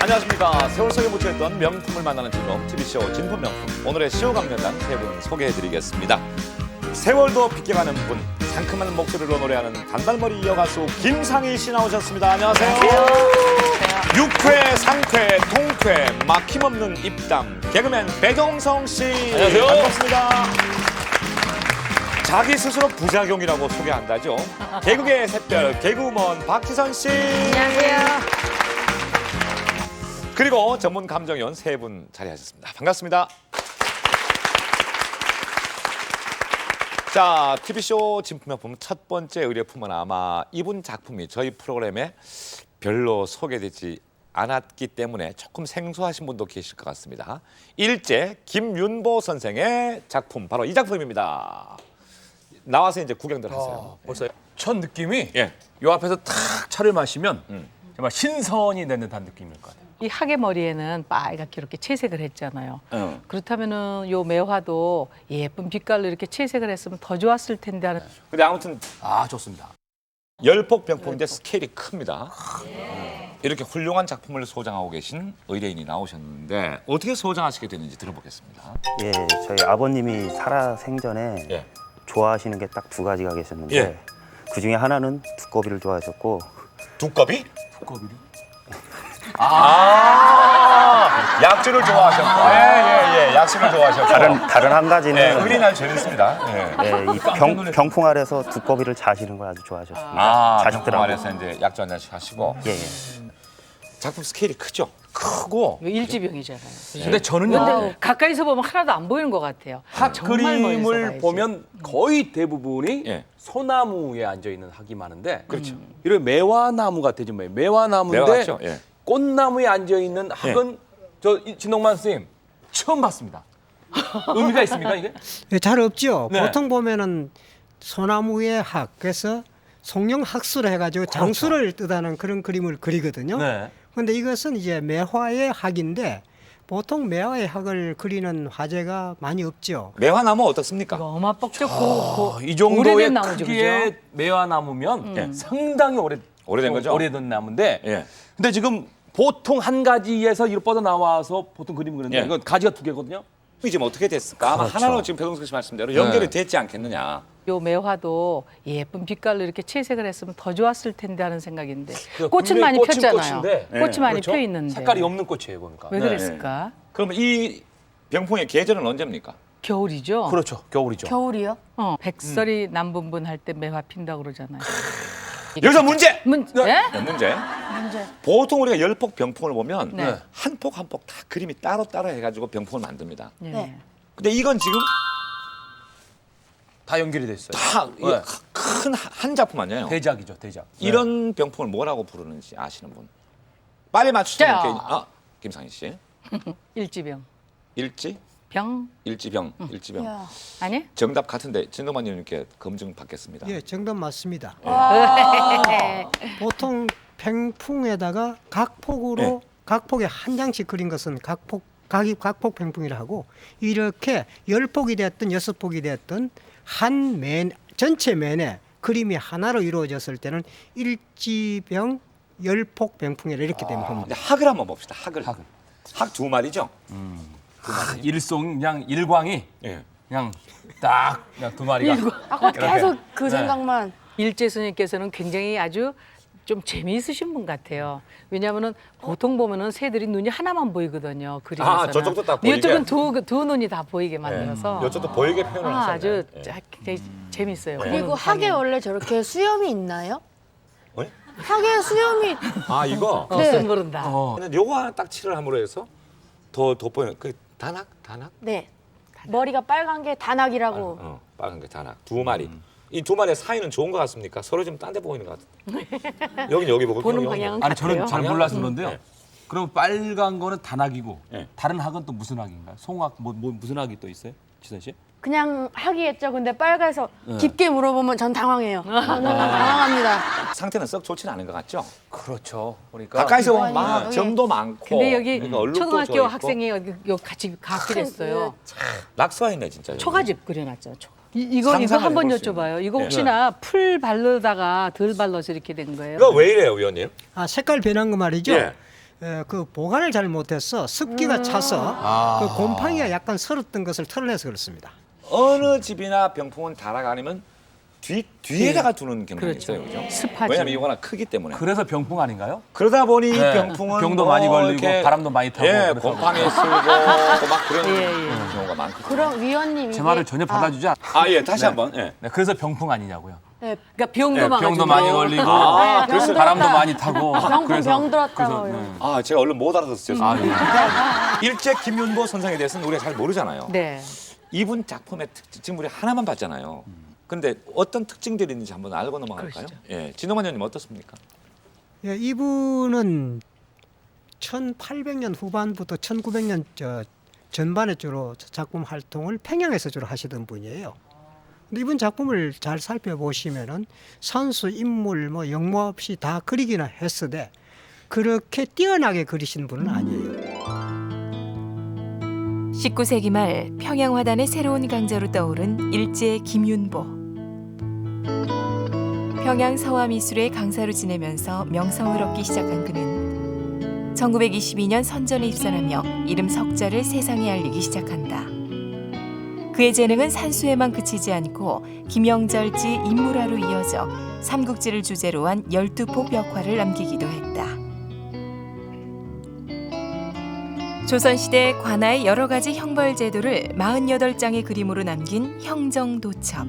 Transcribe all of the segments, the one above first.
안녕하십니까. 세월 속에 묻혀있던 명품을 만나는 즐거움 TV쇼 진품 명품. 오늘의 시호 강연단 세 분 소개해드리겠습니다. 세월도 비껴가는 분, 상큼한 목소리로 노래하는 단발머리 여가수 김상희 씨 나오셨습니다. 안녕하세요. 육회, 상쾌, 통쾌, 막힘없는 입담 개그맨 배종성 씨. 안녕하세요. 반갑습니다. 자기 스스로 부작용이라고 소개한다죠. 개그계의 샛별 개그우먼 박지선 씨. 안녕하세요. 그리고 전문 감정위원 세 분 자리하셨습니다. 반갑습니다. 자, TV쇼 진품명품 첫 번째 의뢰품은 아마 이분 작품이 저희 프로그램에 별로 소개되지 않았기 때문에 조금 생소하신 분도 계실 것 같습니다. 일제 김윤보 선생의 작품, 바로 이 작품입니다. 나와서 이제 구경들 하세요. 벌써 첫 느낌이 예. 요 앞에서 탁 차를 마시면 정말 신선이 되는 듯한 느낌일 것 같아요. 이 하계 머리에는 빨갛게 이렇게 채색을 했잖아요. 어. 그렇다면은 요 매화도 예쁜 빛깔로 이렇게 채색을 했으면 더 좋았을 텐데 하는. 근데 아무튼 아, 좋습니다. 열폭병풍인데 스케일이 큽니다. 이렇게 훌륭한 작품을 소장하고 계신 의뢰인이 나오셨는데 어떻게 소장하시게 됐는지 들어보겠습니다. 예, 저희 아버님이 살아생전에 예. 좋아하시는 게 딱 두 가지가 계셨는데 예. 그 중에 하나는 두꺼비를 좋아하셨고 두꺼비? 두꺼비를? 약주를 좋아하셨고, 예, 약수를 좋아하셨고. 다른 한 가지는 네, 의리날 재밌습니다. 예. 예, 이 병풍 아래서 두꺼비를 자시는 걸 아주 좋아하셨습니다. 병풍 자식들하고. 아래서 이제 약주 한 잔씩 하시고. 예, 예. 작품 스케일이 크죠? 크고. 요 일지병이잖아요. 근데 저는요. 근데 가까이서 보면 하나도 안 보이는 것 같아요. 학 정말 멀리서 그림을 봐야지. 보면 거의 대부분이 예. 소나무에 앉아 있는 학이 많은데, 그렇죠. 이런 매화나무 같아요. 좀 매화나무인데 매화 같죠? 예. 꽃나무에 앉아 있는 학은 저 진동만 선생님 처음 봤습니다. 의미가 있습니까 이게? 예, 잘 없죠. 네. 보통 보면은 소나무의 학, 그래서 송영학수를 해가지고 장수를 뜻하는 그런 그림을 그리거든요. 네. 근데 이것은 이제 매화의 학인데 보통 매화의 학을 그리는 화재가 많이 없죠. 매화나무 어떻습니까? 이거 어마 뻑적 고 이 정도의 오래된 나무죠, 크기의 그죠? 매화나무면 상당히 오래된 거죠? 오래된 나무인데, 예. 근데 지금 보통 한 가지에서 이렇게 뻗어 나와서 보통 그림 그리는데 예. 이건 가지가 두 개거든요. 지금 어떻게 됐을까? 아마 그렇죠. 하나로 지금 배동석 씨 말씀대로 연결이 네. 됐지 않겠느냐. 요 매화도 예쁜 빛깔로 이렇게 채색을 했으면 더 좋았을 텐데 하는 생각인데 그 꽃은 분명히 많이 꽃은 폈잖아요. 꽃인데, 꽃이 많이 그렇죠? 펴 있는데 색깔이 없는 꽃이에요, 보니까. 왜 네. 그랬을까? 그러면 이 병풍의 계절은 언제입니까? 겨울이죠. 그렇죠, 겨울이죠. 겨울이요? 백설이 남분분 할 때 매화 핀다고 그러잖아요. 여기서 문제! 예? 네, 문제. 보통 우리가 열폭 병풍을 보면 네. 한 폭 한 폭 다 그림이 따로따로 해가지고 병풍을 만듭니다. 예. 네. 근데 이건 지금 다 연결이 돼 있어요. 다 네. 큰 한 작품 아니에요? 대작이죠, 대작. 이런 병풍을 뭐라고 부르는지 아시는 분? 빨리 맞추시면 저요. 김상희 씨. 일지병. 일지? 병 일지병. 일지병. 야. 네. 아니? 정답 같은데 진동만 님께 검증 받겠습니다. 예, 정답 맞습니다. 네. 보통 병풍에다가 각폭으로 예. 각폭에 한 장씩 그린 것은 각폭 병풍이라 하고 이렇게 10폭이 됐든 6폭이 됐든 한 맨 전체 맨에 그림이 하나로 이루어졌을 때는 일지병 10폭 병풍이라 이렇게 되면 합니다. 근데 학을 한번 봅시다. 학을. 학을. 학 두 마리죠? 일송 그냥 일광이 예. 그냥 딱 그냥 두 마리가. 아까 계속 네. 그 생각만. 일제 스님께서는 굉장히 아주 좀 재미있으신 분 같아요. 왜냐하면은 보통 보면은 새들이 눈이 하나만 보이거든요. 그림에서는. 저쪽도 딱 보이게? 이쪽은 두 눈이 다 보이게 만들어서. 이쪽도 보이게 표현을 하셨네요. 아주 예. 굉장히 재밌어요. 그리고 보는 학에 방향. 원래 저렇게 수염이 있나요? 왜? 학에 수염이 아 이거? 네. 모른다. 근데 요거 하나 딱 칠을 함으로 해서 더 돋보이는 그 단학? 네. 머리가 빨간 게 단학이라고. 빨간 게 단학. 두 마리. 이 두 마리의 사이는 좋은 것 같습니까? 서로 좀 딴 데 보이는 것 같은데. 여기 보고 보는 여기. 방향은 아니 저는 같아요. 잘 몰라서 그런데요. 네. 그럼 빨간 거는 단학이고 네. 다른 학은 또 무슨 학인가요? 송학 뭐 무슨 학이 또 있어요? 지선 씨? 그냥 학이겠죠. 근데 빨가서 깊게 물어보면 전 당황해요. 저는 당황합니다. 상태는 썩 좋지는 않은 것 같죠? 그렇죠. 그러니까 가까이서 보면 막 아니에요. 점도 많고. 근데 여기 그러니까 얼룩도 초등학교 져 있고. 학생이 여기 같이 가기랬어요. 낙서했네 진짜. 여기. 초가집 그려놨잖아. 이거 상상을 한번 해볼 수 있는. 여쭤봐요. 이거 네. 혹시나 풀 바르다가 덜 발라서 이렇게 된 거예요? 이거 왜 이래요, 위원님? 색깔 변한 거 말이죠. 예. 그 보관을 잘 못해서 습기가 차서 그 곰팡이가 약간 설었던 것을 털어내서 그렇습니다. 어느 집이나 병풍은 다라가 아니면 뒤에다가 두는 경향이 그렇죠. 있어요, 그죠? 습하죠. 왜냐하면 이거나 크기 때문에. 그래서 병풍 아닌가요? 그러다 보니 네. 병풍은 병도 뭐 많이 걸리고 이렇게 바람도 많이 타고 예, 그래서. 곰팡이 쓸고 막 그런 예, 경우가 많거든요. 그럼 위원님 제 이게- 말을 전혀 받아주지 않. 아, 예, 다시 한번. 예. 네, 그래서 병풍 아니냐고요. 네, 그러니까 병도 네, 많아지고 병도 많이 걸리고 아, 그래서 바람도 많이 타고. 병 들었다 뭐 그래서, 이런. 아, 제가 얼른 못 알아듣었어요. 아, 예. 일제 김윤보 선생에 대해서는 우리가 잘 모르잖아요. 네. 이분 작품의 특징, 지금 우리 하나만 봤잖아요. 그런데 어떤 특징들이 있는지 한번 알고 넘어갈까요? 그러시죠. 예, 진동만 의원님 어떻습니까? 예, 이분은 1800년 후반부터 1900년 전반에 주로 작품 활동을 평양에서 주로 하시던 분이에요. 근데 이분 작품을 잘 살펴보시면은 선수, 인물, 뭐 영모 없이 다 그리기는 했으되 그렇게 뛰어나게 그리신 분은 아니에요. 19세기 말 평양 화단의 새로운 강자로 떠오른 일제 김윤보. 평양 서화미술의 강사로 지내면서 명성을 얻기 시작한 그는 1922년 선전에 입선하며 이름 석자를 세상에 알리기 시작한다. 그의 재능은 산수에만 그치지 않고 김영절지 인물화로 이어져 삼국지를 주제로 한 12폭 벽화를 남기기도 했다. 조선시대 관아의 여러 가지 형벌 제도를 48장의 그림으로 남긴 형정도첩.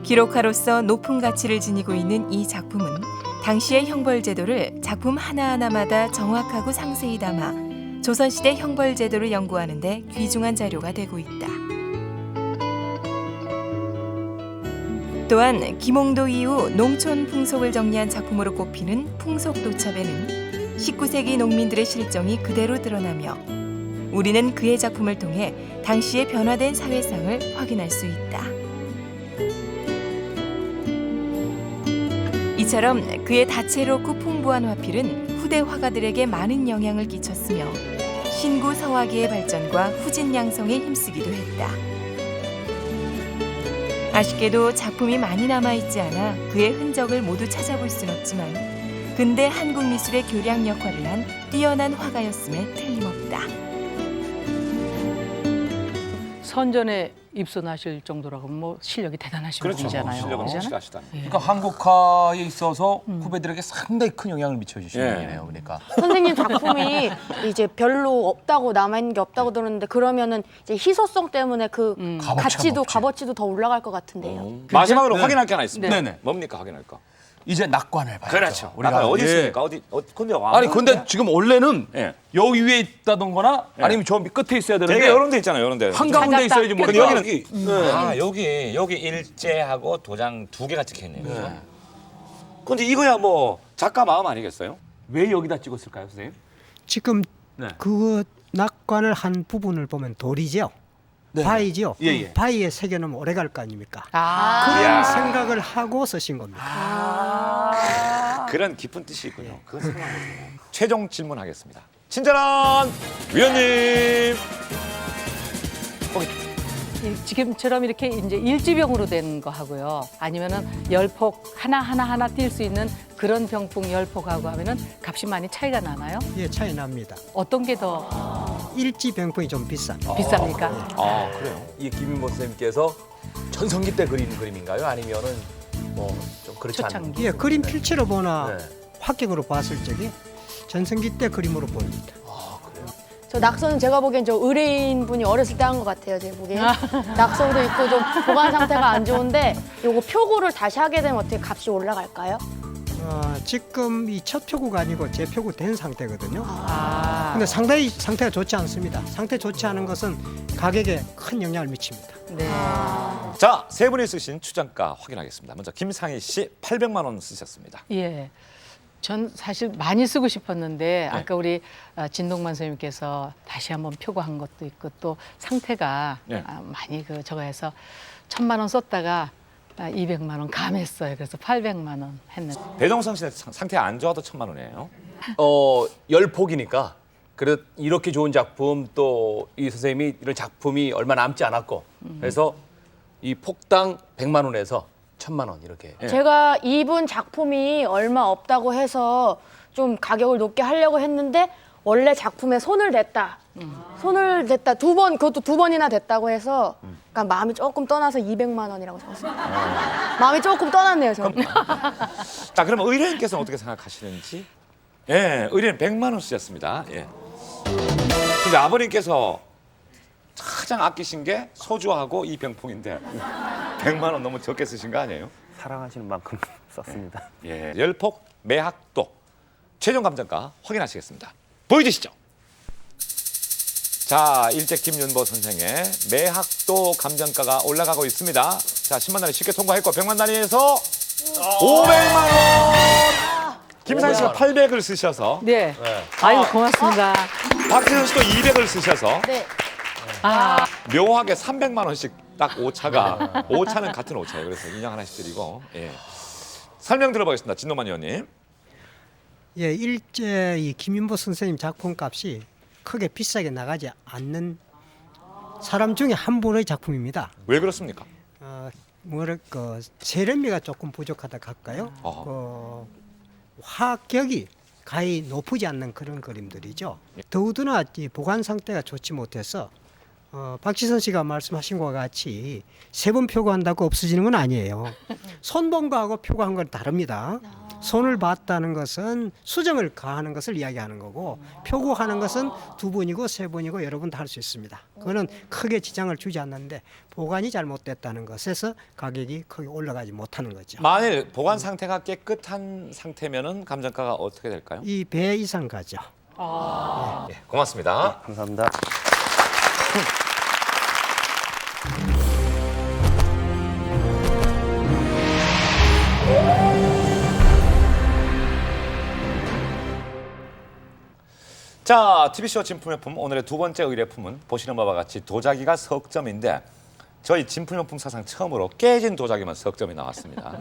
기록가로서 높은 가치를 지니고 있는 이 작품은 당시의 형벌 제도를 작품 하나하나마다 정확하고 상세히 담아 조선시대 형벌 제도를 연구하는 데 귀중한 자료가 되고 있다. 또한 김홍도 이후 농촌 풍속을 정리한 작품으로 꼽히는 풍속도첩에는 19세기 농민들의 실정이 그대로 드러나며 우리는 그의 작품을 통해 당시의 변화된 사회상을 확인할 수 있다. 이처럼 그의 다채롭고 풍부한 화필은 후대 화가들에게 많은 영향을 끼쳤으며 신구 서화기의 발전과 후진 양성에 힘쓰기도 했다. 아쉽게도 작품이 많이 남아있지 않아 그의 흔적을 모두 찾아볼 순 없지만 근대 한국 미술의 교량 역할을 한 뛰어난 화가였음에 틀림없다. 선전에 입선하실 정도라고 뭐 실력이 대단하신 그렇죠. 분이잖아요. 실력은 그잖아요? 확실하시다. 그러니까 한국화에 있어서 후배들에게 상당히 큰 영향을 미쳐주신 예. 분이네요. 그러니까. 선생님 작품이 이제 별로 없다고 남아있는 게 없다고 들었는데 그러면은 이제 희소성 때문에 그 가치도 값어치도 더 올라갈 것 같은데요. 마지막으로 네. 확인할 게 하나 있습니다. 네네. 뭡니까 확인할 거? 이제 낙관을 봐야죠. 그렇죠. 우리가 우리가 어디 예. 있습니까? 어디 근데 아니 근데 지금 원래는 예. 여기 위에 있다던거나 예. 아니면 저 끝에 있어야 되는데 되게 이런 데 있잖아요. 이런 데. 한가운데 찾았다. 있어야지 뭐. 근데 여기는 아 여기 일제하고 도장 2개가 찍혀 있네요. 그죠? 근데 이거야 뭐 작가 마음 아니겠어요? 왜 여기다 찍었을까요, 선생님? 지금 네. 그 낙관을 한 부분을 보면 돌이죠. 네. 바위죠. 예, 예. 바위에 새겨놓으면 오래 갈 거 아닙니까? 아, 그런 생각을 하고 쓰신 겁니다. 그런 깊은 뜻이 있군요. 그건 생각하거든요. 최종 질문하겠습니다. 친절한 위원님. 지금처럼 이렇게 이제 일지병으로 된 거 하고요. 아니면은 열폭 하나 뛸 수 있는 그런 병풍 10폭하고 하면은 값이 많이 차이가 나나요? 예, 차이 납니다. 어떤 게 더 일지 병풍이 좀 비쌉니다. 비쌉니까? 아 그래요? 이 김윤보 선생님께서 전성기 때 그린 그림인가요? 아니면은 뭐 좀 그렇지 않은? 초창기. 예, 그림 필체로 보나 네. 확경으로 봤을 적에 전성기 때 그림으로 보입니다. 저 낙서는 제가 보기엔 저 의뢰인 분이 어렸을 때 한 것 같아요. 제 보기엔 낙서도 있고 좀 보관 상태가 안 좋은데 요거 표구를 다시 하게 되면 어떻게 값이 올라갈까요? 지금 이 첫 표구가 아니고 재표구 된 상태거든요. 아, 근데 상당히 상태가 좋지 않습니다. 상태 좋지 않은 것은 가격에 큰 영향을 미칩니다. 네. 자, 세 분이 쓰신 추정가 확인하겠습니다. 먼저 김상희 씨 800만 원 쓰셨습니다. 예. 전 사실 많이 쓰고 싶었는데 아까 우리 진동만 선생님께서 다시 한번 표구한 것도 있고 또 상태가 네. 많이 저거 해서 1,000만 원 썼다가 200만 원 감했어요. 그래서 800만 원 했는데. 배동성 씨는 상태 안 좋아도 1,000만 원이에요. 열폭이니까 그래 이렇게 좋은 작품 또 이 선생님이 이런 작품이 얼마 남지 않았고 그래서 이 폭당 100만 원에서 1,000만 원 이렇게. 예. 제가 이분 작품이 얼마 없다고 해서 좀 가격을 높게 하려고 했는데 원래 작품에 손을 댔다. 손을 댔다. 그것도 두 번이나 됐다고 해서 그러니까 마음이 조금 떠나서 200만 원이라고 적었습니다. 마음이 조금 떠났네요, 저는. 자, 그럼 의뢰인께서는 어떻게 생각하시는지? 예, 의뢰인 100만 원 쓰셨습니다. 예. 근데 아버님께서 가장 아끼신 게 소주하고 이 병풍인데 100만 원 너무 적게 쓰신 거 아니에요? 사랑하시는 만큼 썼습니다. 예, 열폭 매학도 최종 감정가 확인하시겠습니다. 보여주시죠. 자, 일제 김윤보 선생의 매학도 감정가가 올라가고 있습니다. 자, 10만 단위 쉽게 통과했고 100만 단위에서 500만 원. 김상희 씨가 800을 쓰셔서 네. 아유 고맙습니다. 박지현 씨도 200을 쓰셔서 네. 아, 묘하게 300만 원씩 딱 오차가 오차는 같은 오차예요. 그래서 인형 하나씩 드리고 예. 설명 들어보겠습니다. 진노만 의원님. 예, 일제 이 김윤보 선생님 작품값이 크게 비싸게 나가지 않는 사람 중에 한 분의 작품입니다. 왜 그렇습니까? 뭐랄까 세련미가 조금 부족하다 할까요? 화격이 가히 높지 않는 그런 그림들이죠. 더욱이나 이 보관 상태가 좋지 못해서 박지선 씨가 말씀하신 것과 같이 세 번 표고한다고 없어지는 건 아니에요. 손본 거하고 표고한 건 다릅니다. 손을 봤다는 것은 수정을 가하는 것을 이야기하는 거고 표고하는 것은 두 번이고 세 번이고 여러 번 다 할 수 있습니다. 그거는 크게 지장을 주지 않는데 보관이 잘못됐다는 것에서 가격이 크게 올라가지 못하는 거죠. 만일 보관 상태가 깨끗한 상태면은 감정가가 어떻게 될까요? 이 배 이상 가죠. 예, 고맙습니다. 감사합니다. 자, TV쇼 진품명품 오늘의 두 번째 의뢰품은 보시는 바와 같이 도자기가 석점인데 저희 진품명품 사상 처음으로 깨진 도자기만 석점이 나왔습니다.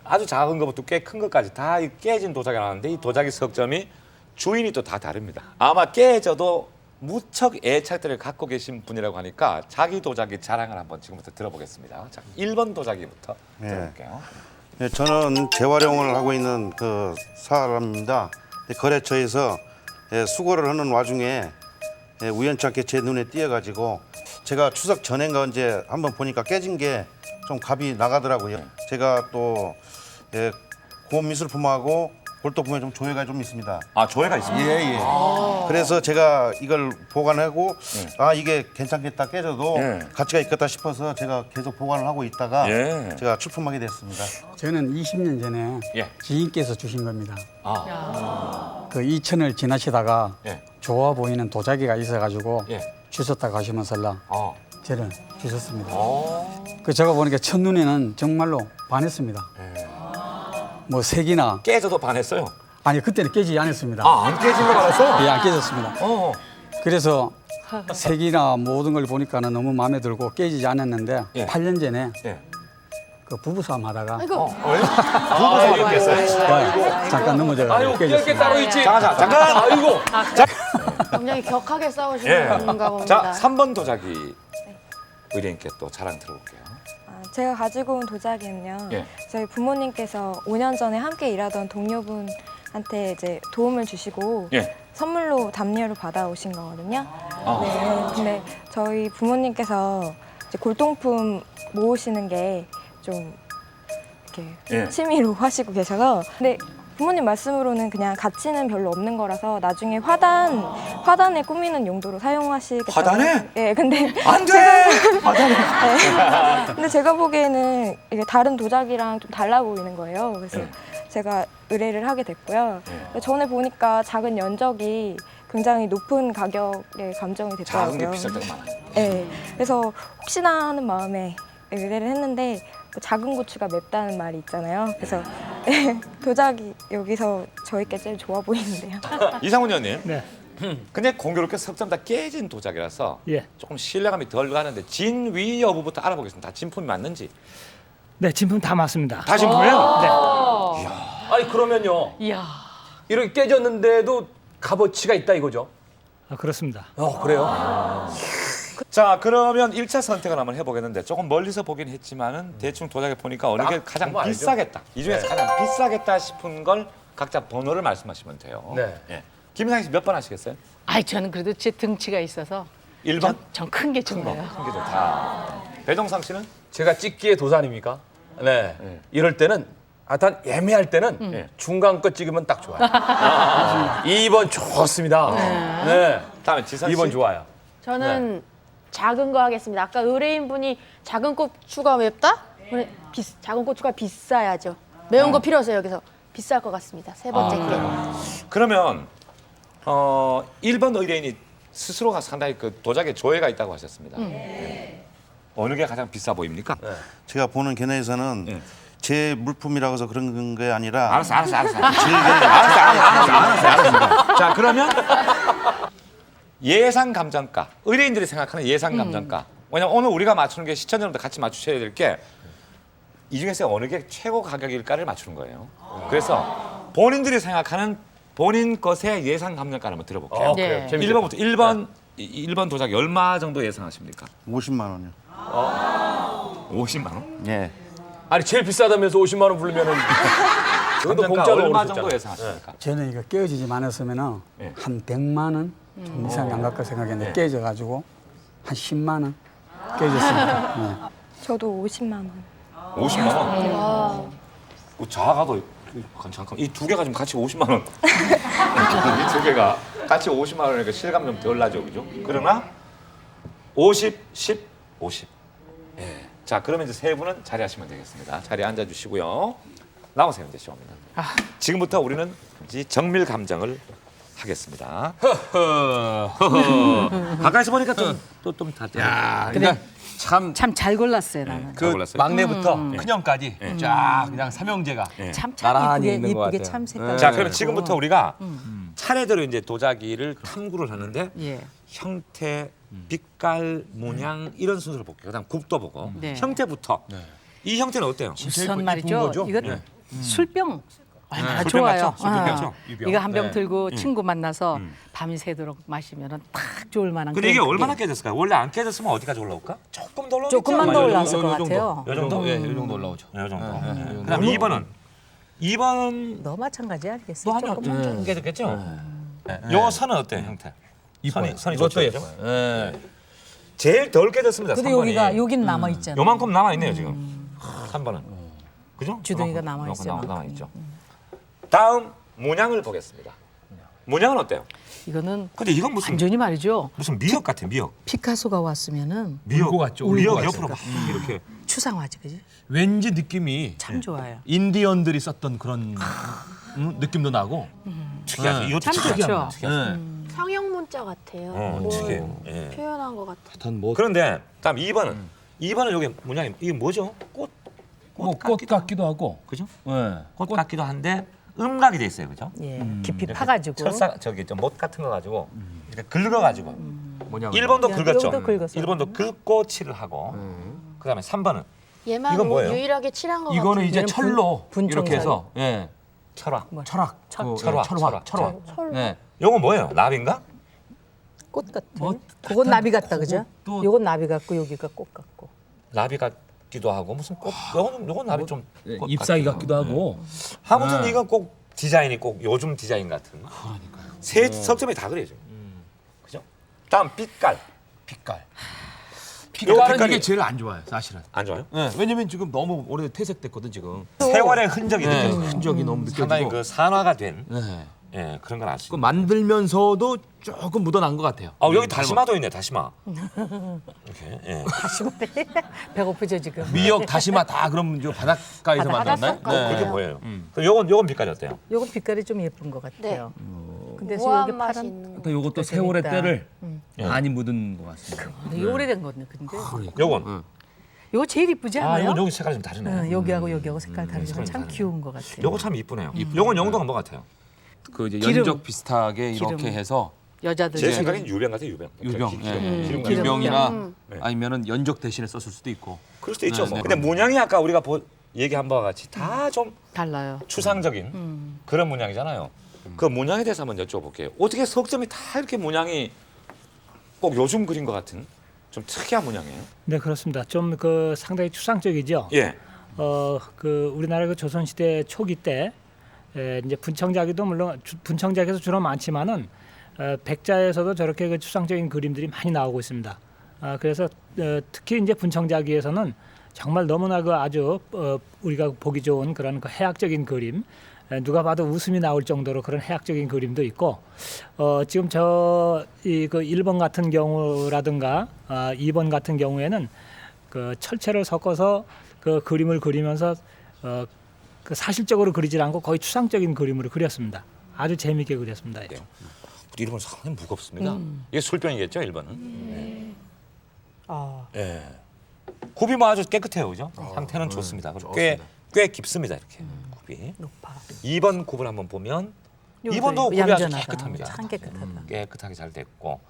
아주 작은 것부터 꽤 큰 것까지 다 깨진 도자기가 나왔는데 이 도자기 석점이 주인이 또 다 다릅니다. 아마 깨져도 무척 애착들을 갖고 계신 분이라고 하니까 자기 도자기 자랑을 한번 지금부터 들어보겠습니다. 자, 1번 도자기부터 들어볼게요. 네, 저는 재활용을 하고 있는 그 사람입니다. 거래처에서 수거를 하는 와중에 우연찮게 제 눈에 띄어가지고 제가 추석 전인가 언제 한번 보니까 깨진 게 좀 값이 나가더라고요. 제가 또 고미술품하고 골동품에 좀 조예가 좀 있습니다. 아, 조예가 있습니다. 예. 그래서 제가 이걸 보관하고 이게 괜찮겠다 깨져도 가치가 있겠다 싶어서 제가 계속 보관을 하고 있다가 제가 출품하게 됐습니다. 저는 20년 전에 예. 지인께서 주신 겁니다. 그 이천을 지나시다가 좋아 보이는 도자기가 있어가지고 예. 주셨다고 하시면서 저는 주셨습니다. 어. 그 제가 보니까 첫눈에는 정말로 반했습니다. 뭐 색이나 깨져도 반했어요. 아니 그때는 깨지지 않았습니다. 안 깨진 거 알았어요? 예, 안 깨졌습니다. 어. 그래서 색이나 모든 걸 보니까는 너무 마음에 들고 깨지지 않았는데 8년 전에 그 부부싸움 하다가 부부싸움 했겠어요? 잠깐 넘어져가지고 깨졌습니다. 따로 있지. 잠깐. 아이고. 굉장히 격하게 싸우시는 건가 봅니다. 자, 3번 도자기 의뢰인께 또 자랑 들어볼게요. 제가 가지고 온 도자기는요. 예. 저희 부모님께서 5년 전에 함께 일하던 동료분한테 이제 도움을 주시고 선물로 담요를 받아오신 거거든요. 네. 근데 저희 부모님께서 이제 골동품 모으시는 게 좀 이렇게 취미로 하시고 계셔서 근데 부모님 말씀으로는 그냥 가치는 별로 없는 거라서 나중에 화단에 꾸미는 용도로 사용하시겠다고. 화단에? 예, 근데 안 돼! 화단에. 네. 근데 제가 보기에는 이게 다른 도자기랑 좀 달라 보이는 거예요. 그래서 제가 의뢰를 하게 됐고요. 전에 보니까 작은 연적이 굉장히 높은 가격에 감정이 됐더라고요. 작은 게 비쌀 때가 많아요. 네. 그래서 혹시나 하는 마음에 의뢰를 했는데 작은 고추가 맵다는 말이 있잖아요. 그래서 도자기 여기서 저희께 제일 좋아 보이는데요. 이상훈 의원님. 네. 근데 공교롭게 석점 다 깨진 도자기라서 예. 조금 신뢰감이 덜 가는데 진위 여부부터 알아보겠습니다. 다 진품이 맞는지. 네, 진품 다 맞습니다. 다 진품이에요? 네. 아니 그러면요. 이야. 이렇게 깨졌는데도 값어치가 있다 이거죠? 그렇습니다. 그래요? 자, 그러면 1차 선택을 한번 해보겠는데 조금 멀리서 보긴 했지만은 대충 도자기 보니까 어느 게 가장 보면 알죠. 비싸겠다. 이 중에서 가장 비싸겠다 싶은 걸 각자 번호를 말씀하시면 돼요. 네. 예. 김상희 씨 몇 번 하시겠어요? 아이 저는 그래도 제 등치가 있어서 1번? 전 큰 게 좋아요. 큰 게 좋다. 배종상 씨는? 제가 찍기의 도산입니까? 네. 이럴 때는 단 애매할 때는 중간 거 찍으면 딱 좋아요. 2번 좋습니다. 네. 다음에 지선 씨. 2번 좋아요. 저는 작은 거 하겠습니다. 아까 의뢰인 분이 작은 고추가 맵다? 작은 고추가 비싸야죠. 매운 거 필요 없어요. 여기서 비쌀 것 같습니다. 세 번째 게. 그러면 1번 의뢰인이 스스로가 상당히 그 도자기에 조예가 있다고 하셨습니다. 네. 어느 게 가장 비싸 보입니까? 제가 보는 견해에서는 제 물품이라고 해서 그런 게 아니라 알았어. 제 견해 알았어. 자, 그러면 예상 감정가. 의뢰인들이 생각하는 예상 감정가. 왜냐면 오늘 우리가 맞추는 게 시청자분들 같이 맞추셔야 될 게 이 중에서 어느 게 최고 가격일까를 맞추는 거예요. 그래서 본인들이 생각하는 본인 것의 예상 감정가를 한번 들어볼게요. 네. 1번부터 1번 도자기 얼마 정도 예상하십니까? 50만 원이요. 50만 원? 예. 아니 제일 비싸다면서 50만 원 부르면은 여기도 감정가 공짜로 얼마 오셨잖아요. 정도 예상하십니까? 저는 이거 깨어지지 않았으면은 네. 한 100만 원 좀 이상이 안 갈까 생각했는데 깨져가지고 한 10만 원 깨졌습니다. 네. 저도 50만 원. 50만 원? 작아도 잠깐 이 두 개가 지금 같이 50만 원. 이 두 개가 같이 50만 원이니까 실감 좀 덜 나죠, 그죠? 그러나 50, 10, 50. 예. 자, 그러면 이제 세 분은 자리하시면 되겠습니다. 자리에 앉아주시고요. 나오세요, 이제 시험입니다. 지금부터 우리는 이제 정밀 감정을 하겠습니다. 가까이서 보니까 좀 다. 야, 그러니까 참 참 잘 골랐어요 나는. 그 막내부터 큰형까지 쫙 그냥 삼형제가 참 나란히 이쁘게 있는 것 이쁘게 같아요. 참 색깔. 자, 그럼 지금부터 우리가 차례대로 이제 도자기를 탐구를 하는데 예. 형태, 빛깔, 모양 이런 순서를 볼게요. 그다음 굽도 보고 네. 형태부터. 이 형태는 어때요? 우선 말이죠. 이건 술병 얼마나 술병 좋아요. 맞죠? 술병 맞죠? 이거 한 병 들고 친구 만나서 밤이 새도록 마시면은 딱 좋을 만한. 근데 이게 그런 얼마나 그게. 깨졌을까요? 원래 안 깨졌으면 어디까지 올라올까? 조금 더 올라오겠죠? 조금만 더 올라왔을 요 것 정도. 같아요. 요 정도? 예, 이 정도 올라오죠. 요 정도. 그다음 2번은 2번은 너 마찬가지 또 아니겠어요? 하면 조금만 좀 깨졌겠죠? 요 선은 어때요, 형태? 선이 좋죠. 예뻐요. 제일 덜 깨졌습니다. 근데 3번이. 여기가 여긴 남아 있잖아. 요만큼 남아 있네요, 지금. 3번은. 그죠? 주둥이가 요만큼, 남아 요만큼 있어요. 남아 있죠. 다음 문양을 보겠습니다. 문양은 어때요? 이거는 근데 이건 무슨 완전히 말이죠. 무슨 미역 같아, 미역. 피카소가 왔으면은 미역 같죠. 미역 옆으로 막 이렇게. 추상화지, 그지? 왠지 느낌이 참 좋아요. 인디언들이 썼던 그런 느낌도 나고. 특이하죠. 이것도 참 특이합니다. 좋죠. 상형 문자 같아요. 뭘 특이해요. 예. 표현한 것 같아. 그런데 다음 2번은 2번은 여기 문양이 이게 뭐죠? 꽃 같기도 하고. 그죠? 예. 꽃 같기도 한데 음각이 돼 있어요, 그죠? 예, 깊이 파가지고. 철사 저기 못 같은 거 가지고 이렇게 긁어가지고. 뭐냐? 1번도 야, 긁었죠. 여기도 긁었어요. 1번도 긁고 칠을 하고. 그다음에 3번은 얘만 이건 뭐예요? 유일하게 칠한 것 이거는 같아요. 이제 철로 분청사유? 이렇게 해서 철화. 철학, 철화. 네. 요건 뭐예요? 나비인가? 꽃 같아. 그건 나비 같다, 그죠? 요건 나비 같고 여기가 꽃 같고. 나비 같기도 하고 무슨 꽃? 요건 나비 좀 꽃 잎사귀 같기도 하고. 아무튼 이건 꼭 디자인이 꼭 요즘 디자인 같은. 그러니까요. 세 석점이 다 그래죠. 그죠? 다음 빛깔. 빛깔. 빛깔은 빛깔은 이게 제일 안 좋아요, 사실은. 안 좋아요? 네, 왜냐면 지금 너무 오래 퇴색됐거든 지금. 세월의 흔적이 느껴져요. 흔적이 너무 느껴지고. 상당히 그 산화가 된 네. 그런 걸 알 수 그 있어요. 만들면서도 조금 묻어난 것 같아요. 여기 다시마도 있네, 다시마. 이렇게. 예. 배고프죠 지금. 미역, 다시마 다 그럼 저 바닷가에서 만들었나요? 그게 뭐예요? 그럼 요건 빛깔이 어때요? 요건 빛깔이 좀 예쁜 것 같아요. 근데 우아한 여기 맛이 파란. 있는 거. 또 이것도 세월의 재밌다. 때를 많이 묻은 것 같습니다. 되게 오래된 건데 근데. 요건. 요거 제일 이쁘지 않아요? 요건 여기 색깔이 좀 다르네. 응, 여기하고 여기하고 색깔 다르지만 색깔이 참 다르네. 귀여운 것 같아요. 요거 참 이쁘네요. 요건 영도가 뭐 같아요? 그 이제 기름. 연적 비슷하게 이렇게 기름. 해서 여자들 제 기름. 생각엔 유병 같아요, 유병. 유병, 기름 같아요. 유병이나 아니면은 연적 대신에 썼을 수도 있고. 그럴 수도 있죠. 네, 뭐. 네. 근데 문양이 아까 우리가 얘기한 바와 같이 다 좀 달라요. 추상적인 그런 문양이잖아요. 그 문양에 대해서 한번 여쭤볼게요. 어떻게 석점이 다 이렇게 문양이 꼭 요즘 그린 것 같은 좀 특이한 문양이에요? 네, 그렇습니다. 좀 그 상당히 추상적이죠. 예. 그 우리나라 그 조선 시대 초기 때 이제 분청자기도 물론 분청자기에서 주로 많지만은 백자에서도 저렇게 그 추상적인 그림들이 많이 나오고 있습니다. 그래서 특히 이제 분청자기에서는 정말 너무나 그 아주 우리가 보기 좋은 그런 그 해학적인 그림, 누가 봐도 웃음이 나올 정도로 그런 해학적인 그림도 있고, 지금 그 1번 같은 경우라든가 2번 같은 경우에는 그 철체를 섞어서 그 그림을 그리면서 그 사실적으로 그리질 않고 거의 추상적인 그림으로 그렸습니다. 아주 재미있게 그렸습니다. 예. 1번 상당히 무겁습니다. 이게 술병이겠죠, 1번은. 예. 굽이 뭐 아주 깨끗해요, 그죠? 상태는 좋습니다. 그리고 꽤 깊습니다, 이렇게 굽이. 높아. 2번 굽을 한번 보면 요거 2번도 굽이 아주 얌전하다. 깨끗합니다. 참 깨끗하다. 깨끗하게 잘 됐고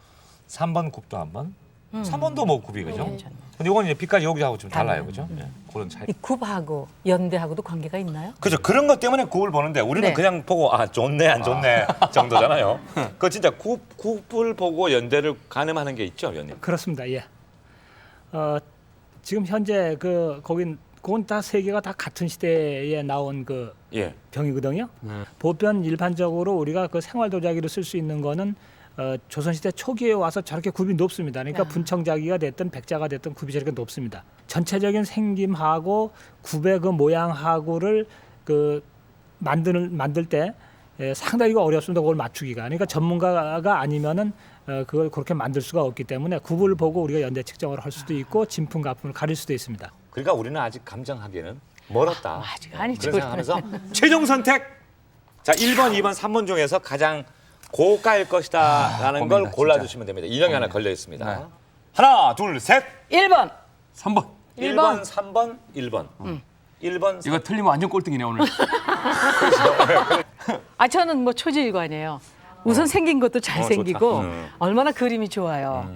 3번 굽도 한번. 3번도 뭐 굽이 그죠? 근데 이건 이제 빛깔이 여기하고 좀 달라요, 그죠? 예. 그런 차이. 이 굽하고 연대하고도 관계가 있나요? 그죠. 그런 것 때문에 굽을 보는데 우리는 네. 그냥 보고 좋네 안 좋네 정도잖아요. 그 진짜 굽을 보고 연대를 가늠하는 게 있죠, 위원님. 그렇습니다. 예. 지금 현재 그건 다 세 개가 다 같은 시대에 나온 그 예. 병이거든요. 보편 일반적으로 우리가 그 생활 도자기로 쓸 수 있는 거는 조선시대 초기에 와서 저렇게 굽이 높습니다. 그러니까 분청자기가 됐든 백자가 됐든 굽이 저렇게 높습니다. 전체적인 생김하고 굽의 그 모양하고를 그 만들 때 상당히 어렵습니다. 그걸 맞추기가. 그러니까 전문가가 아니면은 그걸 그렇게 만들 수가 없기 때문에 굽을 보고 우리가 연대 측정을 할 수도 있고 진품 가품을 가릴 수도 있습니다. 그러니까 우리는 아직 감정하기에는 멀었다. 아직 아니죠. 그런 생각하면서 최종 선택. 자, 1번, 2번, 3번 중에서 가장 고가일 것이다라는 걸 고민이다, 골라주시면 됩니다. 인형이 하나 걸려 있습니다. 네. 하나, 둘, 셋. 1번. 3번. 1번, 3번, 1번. 1번. 이거 틀리면 완전 꼴등이네 오늘. 저는 뭐 초지일관이에요. 우선 생긴 것도 잘생기고 좋다. 얼마나 그림이 좋아요.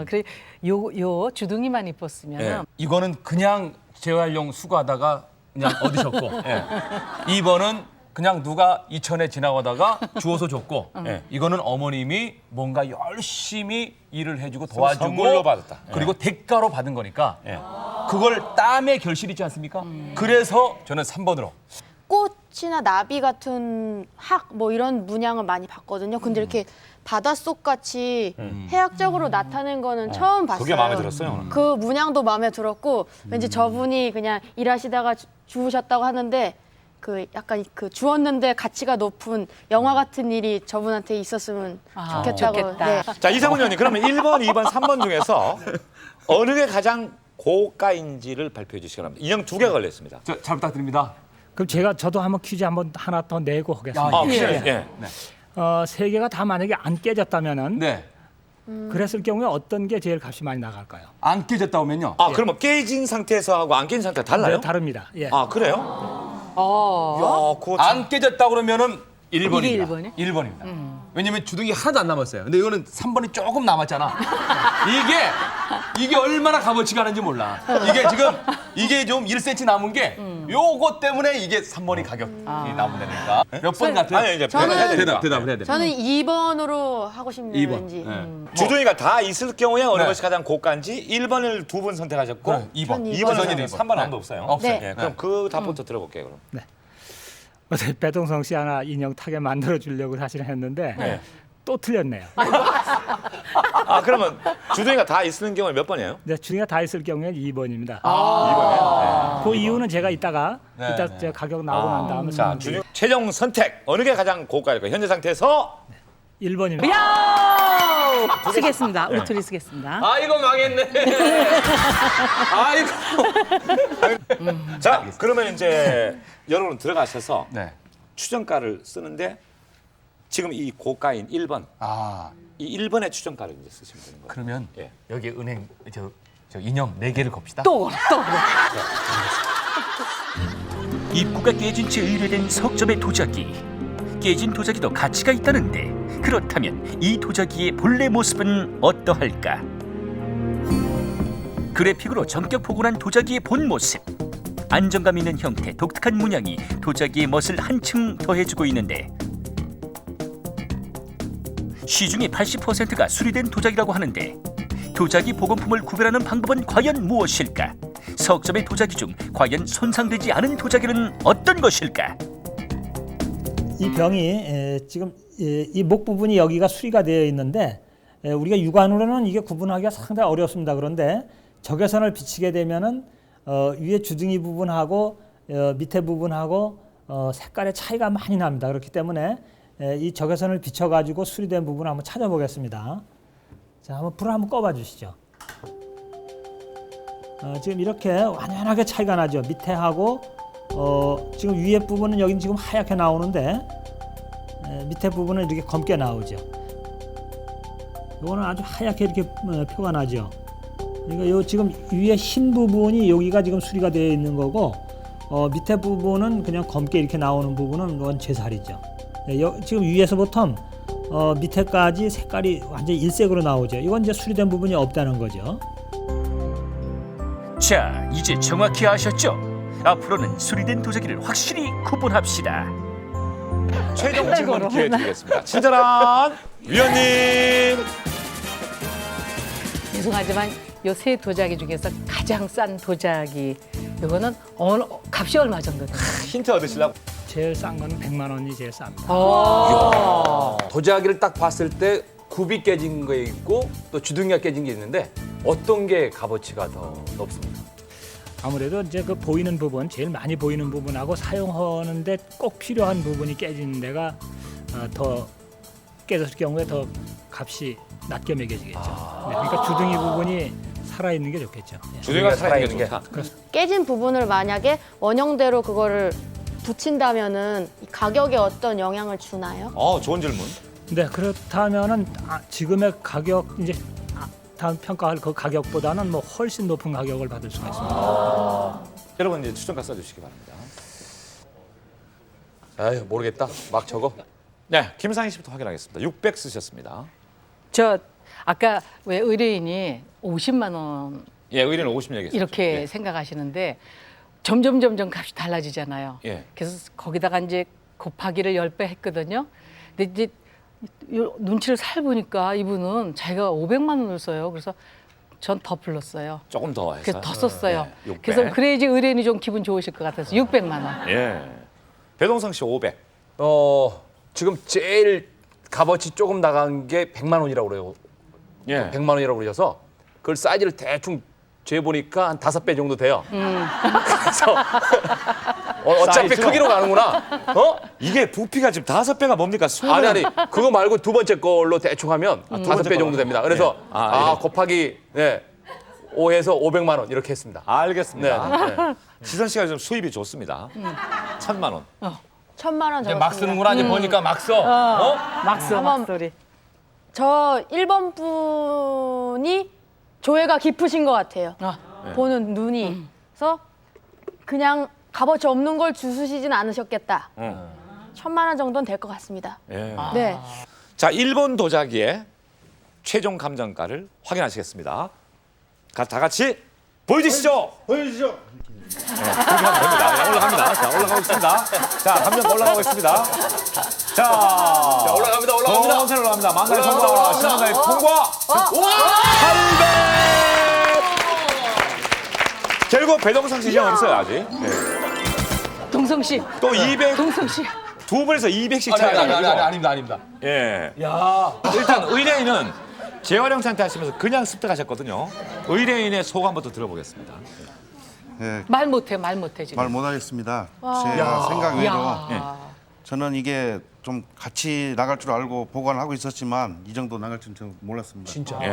그래 요 주둥이만 이뻤으면 예. 이거는 그냥 재활용 수거하다가 그냥 얻으셨고, 2번은 그냥 누가 이천에 지나가다가 주워서 줬고, 이거는 어머님이 뭔가 열심히 일을 해주고 도와주고 선물로 받았다. 그리고 대가로 받은 거니까 그걸 땀의 결실이지 않습니까? 그래서 저는 3번으로. 꽃이나 나비 같은 학 뭐 이런 문양을 많이 봤거든요. 근데 이렇게 바닷속 같이 해학적으로 나타낸 거는 처음 봤어요. 그게 마음에 들었어요. 그 문양도 마음에 들었고 왠지 저분이 그냥 일하시다가 주우셨다고 하는데 그 약간 그 주웠는데 가치가 높은 영화 같은 일이 저분한테 있었으면 좋겠다고. 좋겠다. 네. 자, 이상훈 의원님, 그러면 1번, 2번, 3번 중에서 어느 게 가장 고가인지를 발표해 주시기 바랍니다. 인형 2개 걸려 있습니다. 잘 부탁드립니다. 그럼 저도 한번 퀴즈 하나 더 내고 하겠습니다. 예. 세 개가 다 만약에 안 깨졌다면은 네. 그랬을 경우에 어떤 게 제일 값이 많이 나갈까요? 안 깨졌다 오면요. 그러면 깨진 상태에서 하고 안 깨진 상태가 달라요? 네, 다릅니다. 예. 그래요? 야, 그거 참... 안 깨졌다 그러면은 1번입니다. 이게 1번이요? 1번입니다. 왜냐면 주둥이 하나도 안 남았어요. 근데 이거는 3번이 조금 남았잖아. 이게 얼마나 값어치가 하는지 몰라. 이게 좀 1cm 남은 게 요거 때문에 이게 3번이 가격이 나온다니까. 몇 번 같아요? 아니, 이제 대답을 해야 돼. 저는 2번으로 하고 싶네요. 2번. 왠지. 주둥이가 다 있을 경우에 어느 네. 것이 가장 고가인지 1번을 2분 선택하셨고 네, 2번. 2번은 3번 아무도 없어요. 없어요. 네. 그럼 그 답부터 들어볼게요. 그럼. 어제 배동성 씨 하나 인형 타게 만들어 주려고 사실 했는데 또 틀렸네요. 그러면 주둥이가 다 있는 경우에 몇 번이에요? 네, 주둥이가 다 있을 경우에는 2번입니다. 2번이에요. 그 이유는 제가 이따 제가 가격 나오고 난 다음에 자, 주둥이 최종 선택 어느 게 가장 고가일까요? 현재 상태에서 1번입니다. 야! 쓰겠습니다. 울트리 쓰겠습니다. 아이고 망했네. 아이고. 자, 그러면 이제 여러분 들어가셔서 네. 추정가를 쓰는데 지금 이 고가인 1번 이 1번의 추정가를 이제 쓰시면 되는 거예요. 그러면 예. 여기 은행 저 인형 4개를 겁시다. 또. 입구가 깨진 채 의뢰된 석점의 도자기. 깨진 도자기도 가치가 있다는데 그렇다면 이 도자기의 본래 모습은 어떠할까? 그래픽으로 전격 복원한 도자기의 본 모습. 안정감 있는 형태, 독특한 문양이 도자기의 멋을 한층 더해주고 있는데 시중의 80%가 수리된 도자기라고 하는데 도자기 보건품을 구별하는 방법은 과연 무엇일까? 석점의 도자기 중 과연 손상되지 않은 도자기는 어떤 것일까? 이 병이 지금 이 목 부분이 여기가 수리가 되어 있는데 우리가 육안으로는 이게 구분하기가 상당히 어렵습니다. 그런데 적외선을 비치게 되면은 위에 주둥이 부분하고 밑에 부분하고 색깔의 차이가 많이 납니다. 그렇기 때문에 이 적외선을 비춰가지고 수리된 부분을 한번 찾아보겠습니다. 자, 한번 불을 한번 꺼봐 주시죠. 지금 이렇게 완연하게 차이가 나죠. 밑에하고 지금 위에 부분은 여기는 지금 하얗게 나오는데 밑에 부분은 이렇게 검게 나오죠. 이거는 아주 하얗게 이렇게 표가 나죠. 그러니까 요 지금 위에 흰 부분이 여기가 지금 수리가 되어 있는 거고 밑에 부분은 그냥 검게 이렇게 나오는 부분은 이건 제살이죠. 지금 위에서부터 밑에까지 색깔이 완전히 일색으로 나오죠. 이건 이제 수리된 부분이 없다는 거죠. 자, 이제 정확히 아셨죠? 앞으로는 수리된 도자기를 확실히 구분합시다. 최종 질문 기회 드리겠습니다. 친절한 위원님. 죄송하지만 요 세 도자기 중에서 가장 싼 도자기 이거는 값이 얼마 정도 돼요? 힌트 얻으시려고. 제일 싼 거는 100만 원이 제일 쌉니다. 도자기를 딱 봤을 때 굽이 깨진 게 있고 또 주둥이가 깨진 게 있는데 어떤 게 값어치가 더 높습니까? 아무래도 이제 그 보이는 부분, 제일 많이 보이는 부분하고 사용하는데 꼭 필요한 부분이 깨지는 데가 더 깨졌을 경우에 더 값이 낮게 매겨지겠죠. 네, 그러니까 주둥이 부분이 살아있는 게 좋겠죠. 주둥이가 살아있는 게 좋다. 깨진 부분을 만약에 원형대로 그거를 붙인다면은 이 가격에 어떤 영향을 주나요? 좋은 질문. 네, 그렇다면은 지금의 가격 이제 다음 평가할 그 가격보다는 뭐 훨씬 높은 가격을 받을 수가 있습니다. 여러분 이제 추천가 써주시기 바랍니다. 아유, 모르겠다. 막 적어. 네, 김상희 씨부터 확인하겠습니다. 600 쓰셨습니다. 저 아까 왜 의뢰인이 50만 원 예, 의뢰는 50 얘기했어요. 이렇게 예. 생각하시는데 점점 값이 달라지잖아요. 예. 그래서 거기다가 이제 곱하기를 10배 했거든요. 근데 이제 눈치를 살보니까 이분은 자기가 500만 원을 써요. 그래서 전 더 불렀어요. 조금 더 해서. 그래서 더 썼어요. 예, 600. 그래서 그래야지 의뢰인이 좀 기분 좋으실 것 같아서 600만 원. 예. 배동성 씨 500. 지금 제일 값어치 조금 나간 게 100만 원이라고 그래요. 예. 100만 원이라고 그러셔서 그걸 사이즈를 대충 재보니까 한 5배 정도 돼요. 그래서 어차피 사이즈가? 크기로 가는구나. 이게 부피가 지금 5배가 뭡니까? 아니 그거 말고 두 번째 걸로 대충 하면 5배 정도 됩니다. 그래서 예. 곱하기 5해서 500만 원 이렇게 했습니다. 알겠습니다. 네. 지선 씨가 좀 수입이 좋습니다. 1000만 원. 1000만 원 적었습니다. 막 쓰는구나. 이제 보니까 막 써. 막 써, 막 소리. 저 1번 분이 조예가 깊으신 것 같아요. 보는 눈이. 그래서 그냥 값어치 없는 걸 주시진 않으셨겠다. 1000만 원 정도는 될 것 같습니다. 예. 네. 자, 일본 도자기의 최종 감정가를 확인하시겠습니다. 다 같이 보여주시죠. 보여주시죠. 네, 그렇게 하면 됩니다. 네, 올라갑니다. 자, 올라가고 있습니다. 자, 감정가 올라가고 있습니다. 자, 올라갑니다. 천천히 올라갑니다. 만나의 성공과 신한가의 통과. 800. 결국 배동성 씨 시험 없어요 아직. 네. 동성 씨. 또 200. 동성 씨. 두 분에서 200씩 차이가 나죠. 아닙니다. 예. 일단 의뢰인은 재활용 상태 하시면서 그냥 습득하셨거든요. 의뢰인의 소감부터 들어보겠습니다. 예, 말 못해 지금. 말 못하겠습니다. 제 생각 외로 야. 저는 이게 좀 같이 나갈 줄 알고 보관을 하고 있었지만 이 정도 나갈 줄은 전 몰랐습니다. 진짜. 예.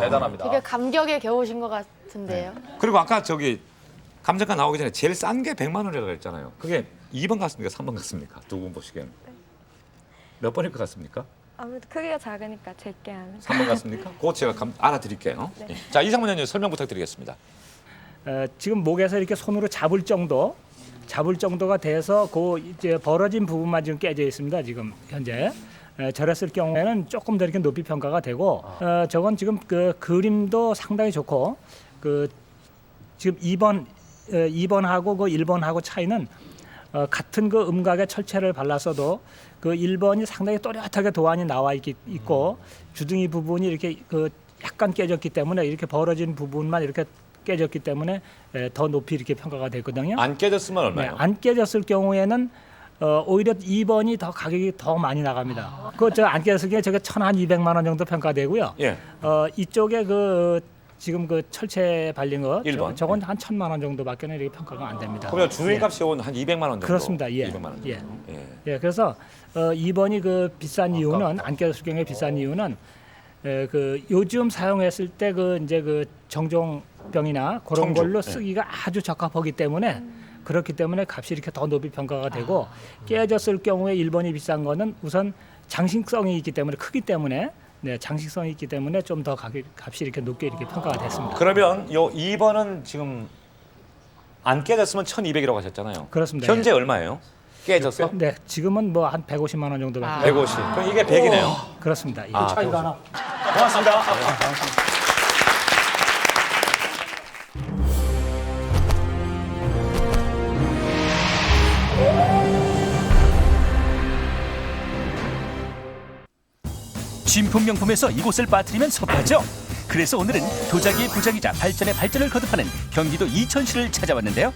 대단합니다. 되게 감격에 겨우신 것 같은데요. 그리고 아까 저기 감정가 나오기 전에 제일 싼 게 100만 원이라고 했잖아요. 그게 2번 같습니까? 3번 같습니까? 두 분 보시기에는. 몇 번일 것 같습니까? 아무래도 크기가 작으니까 제게 하는. 3번 같습니까? 그거 제가 알아드릴게요. 예. 자, 이상문 의원님 설명 부탁드리겠습니다. 지금 목에서 이렇게 손으로 잡을 정도가 돼서 그 이제 벌어진 부분만 지금 깨져 있습니다. 지금 현재 저랬을 경우에는 조금 더 이렇게 높이 평가가 되고 저건 지금 그 그림도 상당히 좋고 그 지금 2번하고 그 1번하고 차이는 같은 그 음각의 철체를 발랐어도 그 1번이 상당히 또렷하게 도안이 나와 있고 주둥이 부분이 이렇게 그 약간 깨졌기 때문에 이렇게 벌어진 부분만 이렇게 깨졌기 때문에 더 높이 이렇게 평가가 됐거든요. 안 깨졌으면 얼마요? 네, 안 깨졌을 경우에는 오히려 2번이 더 가격이 더 많이 나갑니다. 그저 안개수경에 저게 1,200만 원 정도 평가되고요. 예. 이쪽에 그 지금 그 철제 발린 거 1번. 저건 한 1,000만 원 정도밖에는 이렇게 평가가 안 됩니다. 그러면 주행값이 한 200만 원 정도. 그렇습니다. 예. 200만 원 정도. 예. 그래서 2번이 그 비싼 이유는 안개수경의 비싼 이유는 그 요즘 사용했을 때 그 이제 그 정종병이나 그런 청중. 걸로 쓰기가 아주 적합하기 때문에 그렇기 때문에 값이 이렇게 더 높이 평가가 되고 깨졌을 경우에 1번이 비싼 거는 우선 장식성이 있기 때문에 크기 때문에 장식성이 있기 때문에 좀 더 값이 이렇게 높게 이렇게 평가가 됐습니다. 그러면 요 2번은 지금 안 깨졌으면 1,200이라고 하셨잖아요. 그렇습니다. 현재 얼마예요? 깨져서? 네, 지금은 뭐 한 150만 원 정도밖에. 150. 그럼 이게 100이네요. 그렇습니다. 예. 차이가 하나. 고맙습니다. 진품 명품에서 이곳을 빠뜨리면 섭하죠. 그래서 오늘은 도자기의 부자기자 발전의 발전을 거듭하는 경기도 이천시를 찾아왔는데요.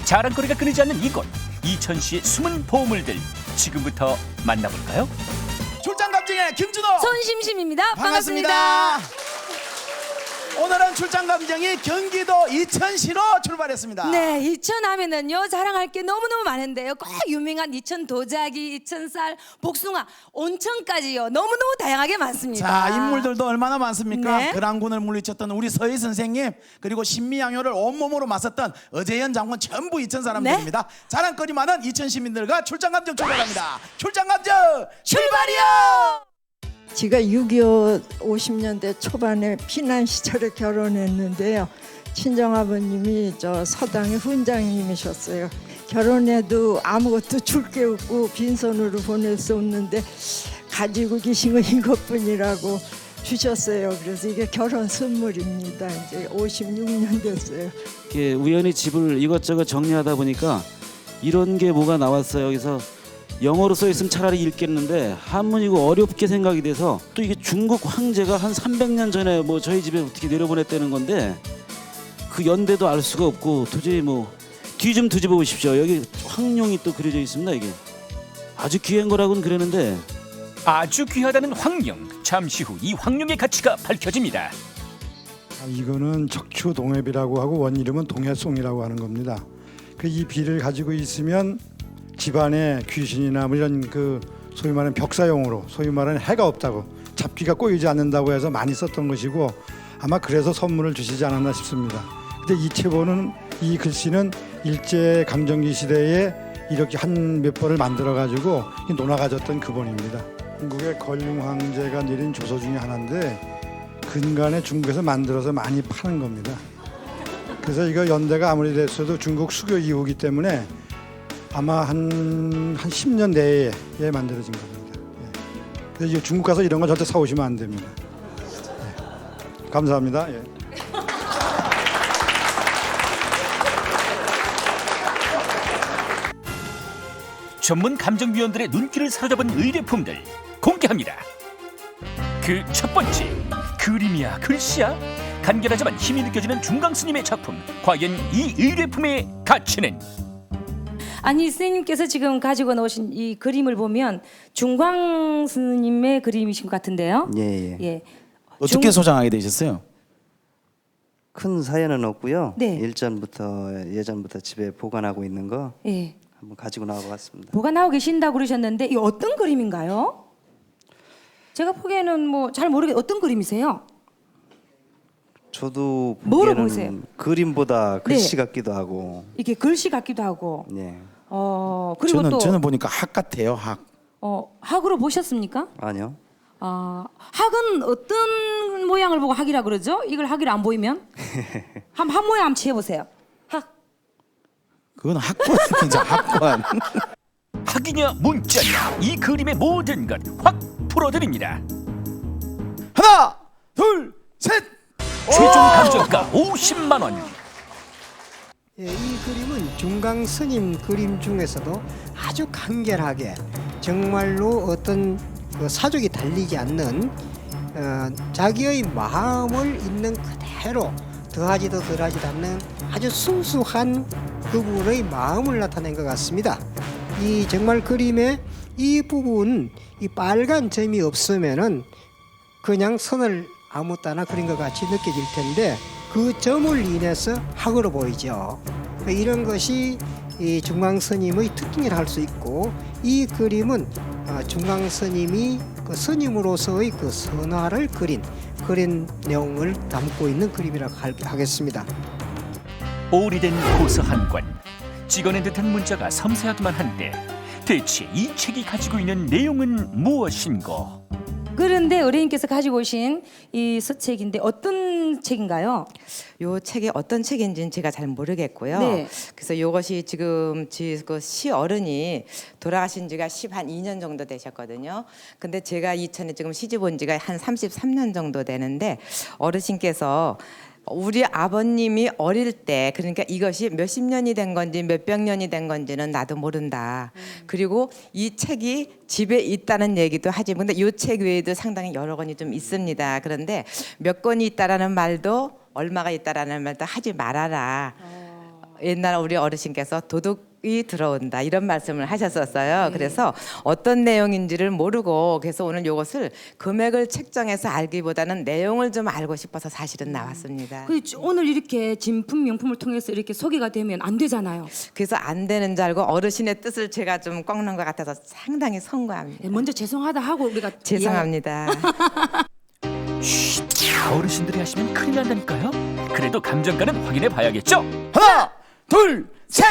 자랑거리가 끊이지 않는 이곳 이천시의 숨은 보물들 지금부터 만나볼까요? 출장감정의 김준호 손심심입니다. 반갑습니다. 오늘은 출장감정이 경기도 이천시로 출발했습니다. 네, 이천 하면은요 자랑할 게 너무너무 많은데요. 꼭 유명한 이천 도자기, 이천 쌀, 복숭아, 온천까지요. 너무너무 다양하게 많습니다. 자, 인물들도 얼마나 많습니까? 네. 그랑군을 물리쳤던 우리 서희 선생님, 그리고 신미양요를 온몸으로 맞섰던 어재현 장군 전부 이천 사람들입니다. 자랑거리 많은 이천 시민들과 출장감정 출발합니다. 출장감정 출발이요! 제가 6.25 50년대 초반에 피난 시절에 결혼했는데요. 친정아버님이 저 서당의 훈장님이셨어요. 결혼해도 아무것도 줄 게 없고 빈손으로 보낼 수 없는데 가지고 계신 거 이것뿐이라고 주셨어요. 그래서 이게 결혼 선물입니다. 이제 56년 됐어요. 이렇게 우연히 집을 이것저것 정리하다 보니까 이런 게 뭐가 나왔어요. 그래서 영어로 써 있으면 차라리 읽겠는데 한문이고 어렵게 생각이 돼서 또 이게 중국 황제가 한 300년 전에 뭐 저희 집에 어떻게 내려보냈다는 건데 그 연대도 알 수가 없고 도저히 뭐 뒤 좀 뒤집어 보십시오. 여기 황룡이 또 그려져 있습니다. 이게 아주 귀한 거라고는 그러는데 아주 귀하다는 황룡. 잠시 후 이 황룡의 가치가 밝혀집니다. 이거는 척추동엽이라고 하고 원 이름은 동해송이라고 하는 겁니다. 그 이 비를 가지고 있으면 집안에 귀신이나 뭐 이런 그 소위 말하는 벽사용으로 소위 말하는 해가 없다고 잡귀가 꼬이지 않는다고 해서 많이 썼던 것이고 아마 그래서 선물을 주시지 않았나 싶습니다. 근데 이 체보는 이 글씨는 일제 강점기 시대에 이렇게 한 몇 번을 만들어 가지고 논아가졌던 그본입니다. 중국의 걸륭 황제가 내린 조서 중에 하나인데 근간에 중국에서 만들어서 많이 파는 겁니다. 그래서 이거 연대가 아무리 됐어도 중국 수교 이후이기 때문에 아마 한 10년 내에 만들어진 겁니다. 그래서 중국 가서 이런 거 절대 사오시면 안 됩니다. 감사합니다. 전문 감정위원들의 눈길을 사로잡은 의뢰품들 공개합니다. 그 첫 번째, 그림이야 글씨야? 간결하지만 힘이 느껴지는 중강 스님의 작품. 과연 이 의뢰품의 가치는? 아니 스님께서 지금 가지고 나오신 이 그림을 보면 중광 스님의 그림이신 것 같은데요. 예. 어떻게 소장하게 되셨어요? 큰 사연은 없고요. 네. 예전부터 집에 보관하고 있는 거 예. 한번 가지고 나와봤습니다. 보관하고 계신다고 그러셨는데 이 어떤 그림인가요? 제가 보기에는 뭐 잘 모르겠. 어떤 그림이세요? 저도 뭐로 보기에는 보세요? 그림보다 글씨 네. 같기도 하고. 이게 글씨 같기도 하고. 네. 그리고 저는 보니까 학 같아요. 학. 학으로 보셨습니까? 아니요. 학은 어떤 모양을 보고 학이라 그러죠? 이걸 학이라 안 보이면 한 모양 한번 해보세요. 학. 그건 학관입니다. 학관. 학이냐 문자냐 이 그림의 모든 것 확 풀어드립니다. 하나, 둘, 셋. 최종 감정가 50만 원. 이 그림은 중강 스님 그림 중에서도 아주 간결하게 정말로 어떤 그 사족이 달리지 않는 자기의 마음을 있는 그대로 더하지도 덜하지도 않는 아주 순수한 그분의 마음을 나타낸 것 같습니다. 이 정말 그림의 이 부분 이 빨간 점이 없으면은 그냥 선을 아무 따나 그린 것 같이 느껴질 텐데 그 점을 인해서 학으로 보이죠. 이런 것이 이 중광스님의 특징이라 할 수 있고 이 그림은 중광스님이 그 스님으로서의 그 선화를 그린 내용을 담고 있는 그림이라고 하겠습니다. 오래된 고서 한 권, 찍어낸 듯한 문자가 섬세하기만 한데 대체 이 책이 가지고 있는 내용은 무엇인가? 그런데 의뢰인께서 가지고 오신 이 서책인데 어떤 책인가요? 요 책이 어떤 책인지는 제가 잘 모르겠고요. 네. 그래서 이것이 지금 그 시어른이 돌아가신 지가 12년 정도 되셨거든요. 근데 제가 이천에 지금 시집 온 지가 한 33년 정도 되는데 어르신께서 우리 아버님이 어릴 때 그러니까 이것이 몇십 년이 된 건지 몇백 년이 된 건지는 나도 모른다. 그리고 이 책이 집에 있다는 얘기도 하지만 근데 이 책 외에도 상당히 여러 권이 좀 있습니다. 그런데 몇 권이 있다라는 말도 얼마가 있다라는 말도 하지 말아라. 옛날 우리 어르신께서 도둑이 들어온다 이런 말씀을 하셨었어요. 그래서 어떤 내용인지를 모르고 그래서 오늘 이것을 금액을 책정해서 알기보다는 내용을 좀 알고 싶어서 사실은 나왔습니다. 오늘 이렇게 진품 명품을 통해서 이렇게 소개가 되면 안 되잖아요. 그래서 안 되는 줄 알고 어르신의 뜻을 제가 좀 꺾는 것 같아서 상당히 송구합니다. 먼저 죄송하다 하고 우리가 죄송합니다. 쉿, 어르신들이 하시면 큰일 난다니까요. 그래도 감정가는 확인해 봐야겠죠. 하나, 둘, 셋.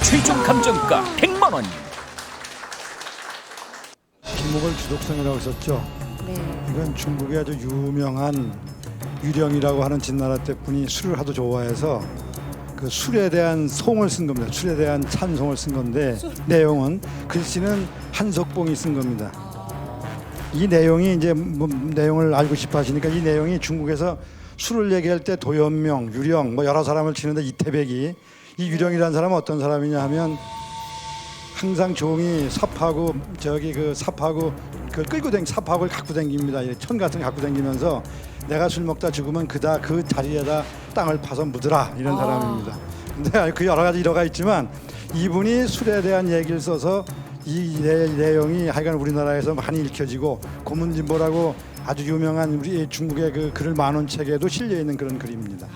최종 감정가 100만 원. 김목을 주독성이라고 썼죠. 네. 이건 중국의 아주 유명한 유령이라고 하는 진나라 때 분이 술을 하도 좋아해서 그 술에 대한 송을 쓴 겁니다. 술에 대한 찬송을 쓴 건데 내용은 글씨는 한석봉이 쓴 겁니다. 이 내용이 이제 뭐 내용을 알고 싶어 하시니까 이 내용이 중국에서 술을 얘기할 때 도연명, 유령 뭐 여러 사람을 치는데 이태백이 이 유령이라는 사람은 어떤 사람이냐 하면 항상 종이 삽하고 저기 그 삽하고 그 끌고 댕 삽하고를 갖고 댕깁니다. 천 같은 거 갖고 댕기면서 내가 술 먹다 죽으면 그 자리에다 땅을 파서 묻으라 이런 사람입니다. 근데 그 여러 가지 일화가 있지만 이분이 술에 대한 얘기를 써서 이 내용이 하여간 우리나라에서 많이 읽혀지고 고문진보라고 아주 유명한 우리 중국의 그 글을 만원 책에도 실려 있는 그런 글입니다.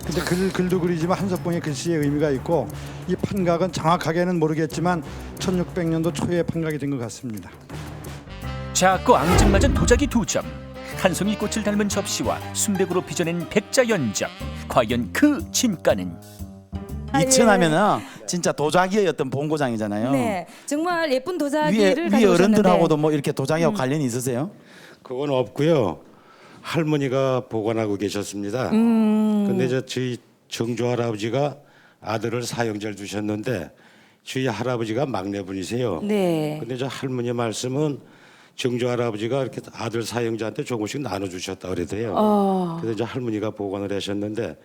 근데 글도 그리지만 한석봉의 글씨의 의미가 있고 이 판각은 정확하게는 모르겠지만 1600년도 초에 판각이 된 것 같습니다. 작고 앙증맞은 도자기 2점, 한 송이 꽃을 닮은 접시와 순백으로 빚어낸 백자 연작. 과연 그 진가는? 이천하면은 진짜 도자기의 어떤 본고장이잖아요. 네, 정말 예쁜 도자기를 위에 가지고 오셨는데 어른들하고도 뭐 이렇게 도자기하고 관련이 있으세요? 그건 없고요. 할머니가 보관하고 계셨습니다. 근데 저희 정조 할아버지가 아들을 사형제를 두셨는데 저희 할아버지가 막내분이세요. 네. 근데 저 할머니 말씀은 정조 할아버지가 이렇게 아들 사형제한테 조금씩 나눠주셨다 그래도요. 그래서 저 할머니가 보관을 하셨는데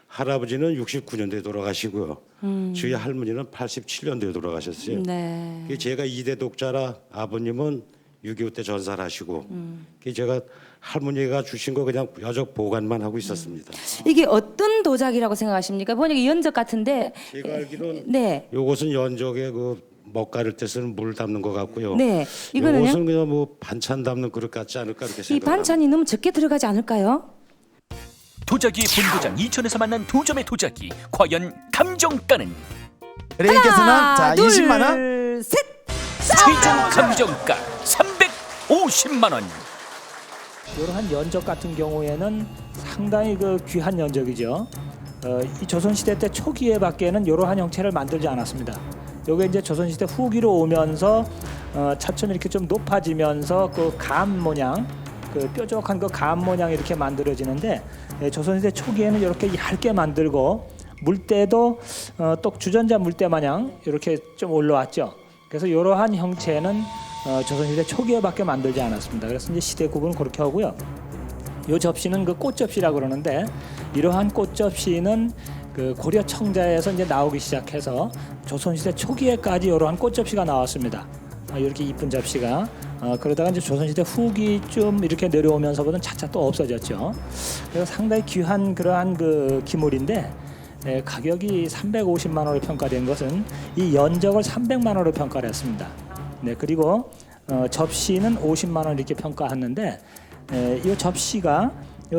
할아버지는 69년도에 돌아가시고요. 저희 할머니는 87년도에 돌아가셨어요. 네. 제가 2대 독자라 아버님은 6.25 때 전사하시고 제가 할머니가 주신 거 그냥 여적 보관만 하고 있었습니다. 이게 어떤 도자기라고 생각하십니까? 보니까 연적 같은데. 제가 알기로는 네. 요것은 연적에 그 먹가를 때 쓰는 물 담는 것 같고요. 네. 이거는요? 요것은 그냥 뭐 반찬 담는 그릇 같지 않을까 이렇게 이 생각합니다. 반찬이 너무 적게 들어가지 않을까요? 도자기의 본고장 이천에서 만난 2점의 도자기. 과연 감정가는? 레인께서는 자 둘, 20만 원. 셋. 최종 감정가 350만 원. 이러한 연적 같은 경우에는 상당히 그 귀한 연적이죠. 이 조선시대 때 초기에밖에는 이러한 형체를 만들지 않았습니다. 요게 이제 조선시대 후기로 오면서 차츰 이렇게 좀 높아지면서 그 감 모양, 그 뾰족한 그 감 모양 이렇게 만들어지는데 조선시대 초기에는 이렇게 얇게 만들고 물때도 또 주전자 물때 마냥 이렇게 좀 올라왔죠. 그래서 이러한 형체는 조선시대 초기에밖에 만들지 않았습니다. 그래서 이제 시대 구분은 그렇게 하고요. 이 접시는 그 꽃접시라고 그러는데 이러한 꽃접시는 그 고려 청자에서 이제 나오기 시작해서 조선시대 초기에까지 이러한 꽃접시가 나왔습니다. 이렇게 이쁜 접시가 그러다가 이제 조선시대 후기쯤 이렇게 내려오면서부터는 차차 또 없어졌죠. 그래서 상당히 귀한 그러한 그 기물인데 가격이 350만 원으로 평가된 것은 이 연적을 300만 원으로 평가를 했습니다. 네, 그리고 접시는 50만 원 이렇게 평가했는데 이 접시가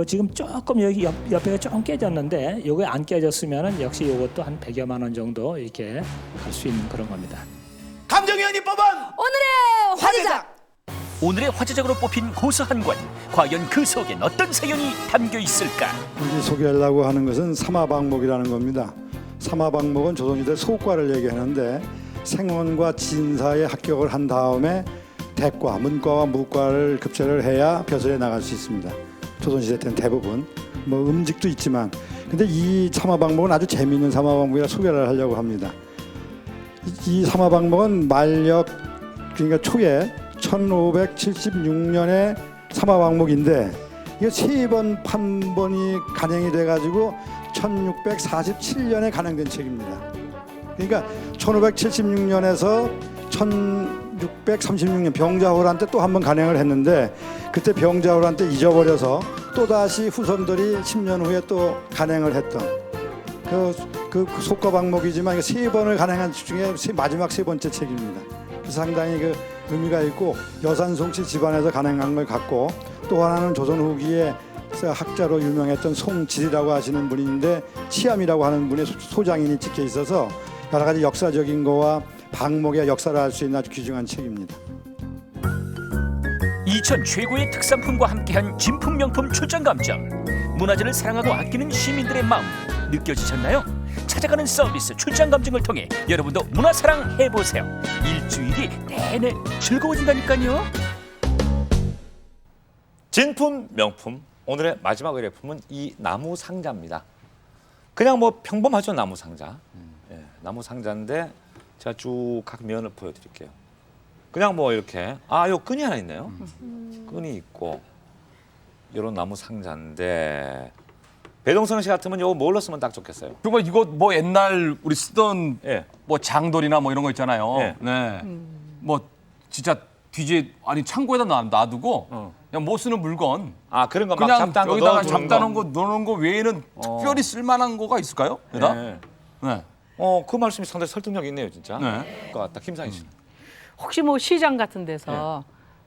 지금 조금 여기 옆에가 조금 깨졌는데 이게 안 깨졌으면은 역시 이것도 한 100여만 원 정도 이렇게 갈 수 있는 그런 겁니다. 감정위원이 뽑은 오늘의 화제작. 오늘의 화제작으로 뽑힌 고소한 권, 과연 그 속엔 어떤 사연이 담겨 있을까? 이제 소개하려고 하는 것은 삼화방목이라는 겁니다. 삼화방목은 조선시대 소과를 얘기하는데 생원과 진사에 합격을 한 다음에 대과, 문과와 무과를 급제를 해야 벼슬에 나갈 수 있습니다. 조선시대 때는 대부분 뭐 음직도 있지만, 근데 이 삼화방목은 아주 재미있는 삼화방목이라 소개를 하려고 합니다. 이 삼화방목은 만력 그러니까 초에 1576년에 삼화방목인데 이거 3번 판본이 간행이 돼가지고 1647년에 간행된 책입니다. 그러니까 1576년에서 1636년 병자호란 때 또 한 번 간행을 했는데 그때 병자호란 때 잊어버려서 또다시 후손들이 10년 후에 또 간행을 했던 그 속과방목이지만 3번을 간행한 책 중에 마지막 3번째 책입니다. 상당히 그 의미가 있고 여산송씨 집안에서 간행한 걸 갖고, 또 하나는 조선 후기에 학자로 유명했던 송질이라고 하시는 분인데 치암이라고 하는 분의 소장인이 찍혀 있어서 여러 가지 역사적인 거와 방목의 역사를 알 수 있는 아주 귀중한 책입니다. 이천 최고의 특산품과 함께한 진품 명품 출장 감점. 문화재를 사랑하고 아끼는 시민들의 마음 느껴지셨나요? 찾아가는 서비스 출장 감정을 통해 여러분도 문화 사랑 해보세요. 일주일이 내내 즐거워진다니까요. 진품 명품 오늘의 마지막 의뢰품은 이 나무 상자입니다. 그냥 뭐 평범하죠, 나무 상자. 예, 나무 상자인데 제가 쭉 각 면을 보여드릴게요. 그냥 뭐 이렇게 요 끈이 하나 있네요. 끈이 있고 이런 나무 상자인데 배동성 씨 같으면 이거 뭘로 쓰면 딱 좋겠어요? 정말 이거 뭐 옛날 우리 쓰던 뭐 장돌이나 뭐 이런 거 있잖아요. 네. 뭐 진짜 아니 창고에다 놔두고 그냥 못 쓰는 물건. 그런 거 막 그냥 잡다한 거 여기다가 넣어두는 잡다놓은 거 넣어놓은 거 외에는 특별히 쓸만한 거가 있을까요? 여기다? 네. 그 말씀이 상당히 설득력 있네요, 진짜. 네. 것 같다, 김상희 씨. 혹시 뭐 시장 같은 데서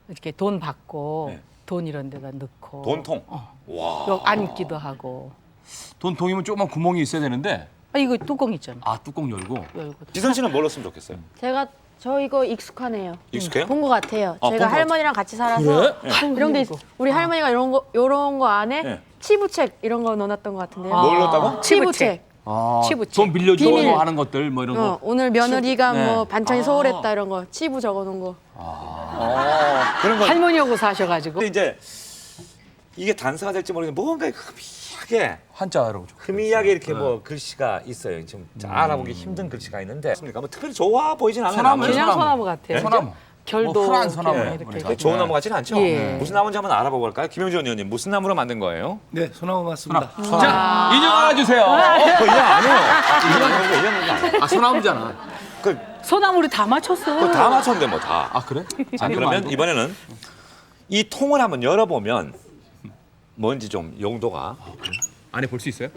이렇게 돈 받고 돈 이런 데다 넣고 돈통. 와. 앉기도 하고. 돈통이면 조그만 구멍이 있어야 되는데. 이거 뚜껑 있잖아. 뚜껑 열고. 지선 씨는 뭘로 쓰면 좋겠어요? 저 이거 익숙하네요. 익숙해요? 본 것 같아요. 본 제가 것 할머니랑 같이 살아서 그래? 이런 게 우리 할머니가 이런 거 안에 치부책 이런 거 넣어놨던 것 같은데요. 뭘 넣었다고? 치부책. 돈 빌려줘 비밀. 하는 것들 뭐 이런 거. 오늘 며느리가 네. 뭐 반찬이 소홀했다 이런 거 치부 적어놓은 거. 그런 거. 할머니하고 사셔가지고. 근데 이제 이게 단서가 될지 모르겠는데 뭔가 희미하게 한자로 희미하게 이렇게 뭐 글씨가 있어요. 좀 알아보기 힘든 글씨가 있는데 뭐 특별히 좋아 보이진 않아요. 소나무, 그냥 소나무 같아요. 네? 소나무. 결도 뭐 푸른 소나무 이렇게. 좋은 나무 같지는 않죠? 예. 무슨 나무인지 한번 알아보고 갈까요? 김영준 의원님 무슨 나무로 만든 거예요? 네, 소나무 맞습니다. 자, 인형 하나 주세요. 인형 아니에요. 인형 아니에요. 소나무잖아. 소나무를 다 맞췄어. 다 맞췄는데 뭐 다. 그래? 자, 그러면 이번에는 이 통을 한번 열어보면 뭔지 좀 용도가 안에 볼 수 있어요?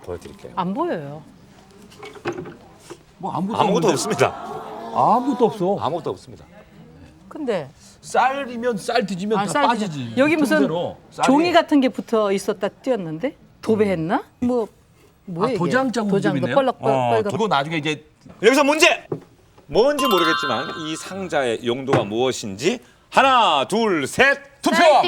보여드릴게요. 안 보여요. 뭐 아무것도 아무것도 없는데. 없습니다. 아무것도 없어. 아무것도 없습니다. 근데 쌀이면 쌀 뒤지면 다 쌀 빠지지. 여기 무슨 통째로. 쌀이. 종이 같은 게 붙어 있었다 띄었는데 도배했나? 뭐야 이게? 도장 자국 좀 도장도 있네요. 뻘럭뻘럭. 그리고 나중에 이제 여기서 문제! 뭔지 모르겠지만 이 상자의 용도가 무엇인지 하나, 둘, 셋! 투표함!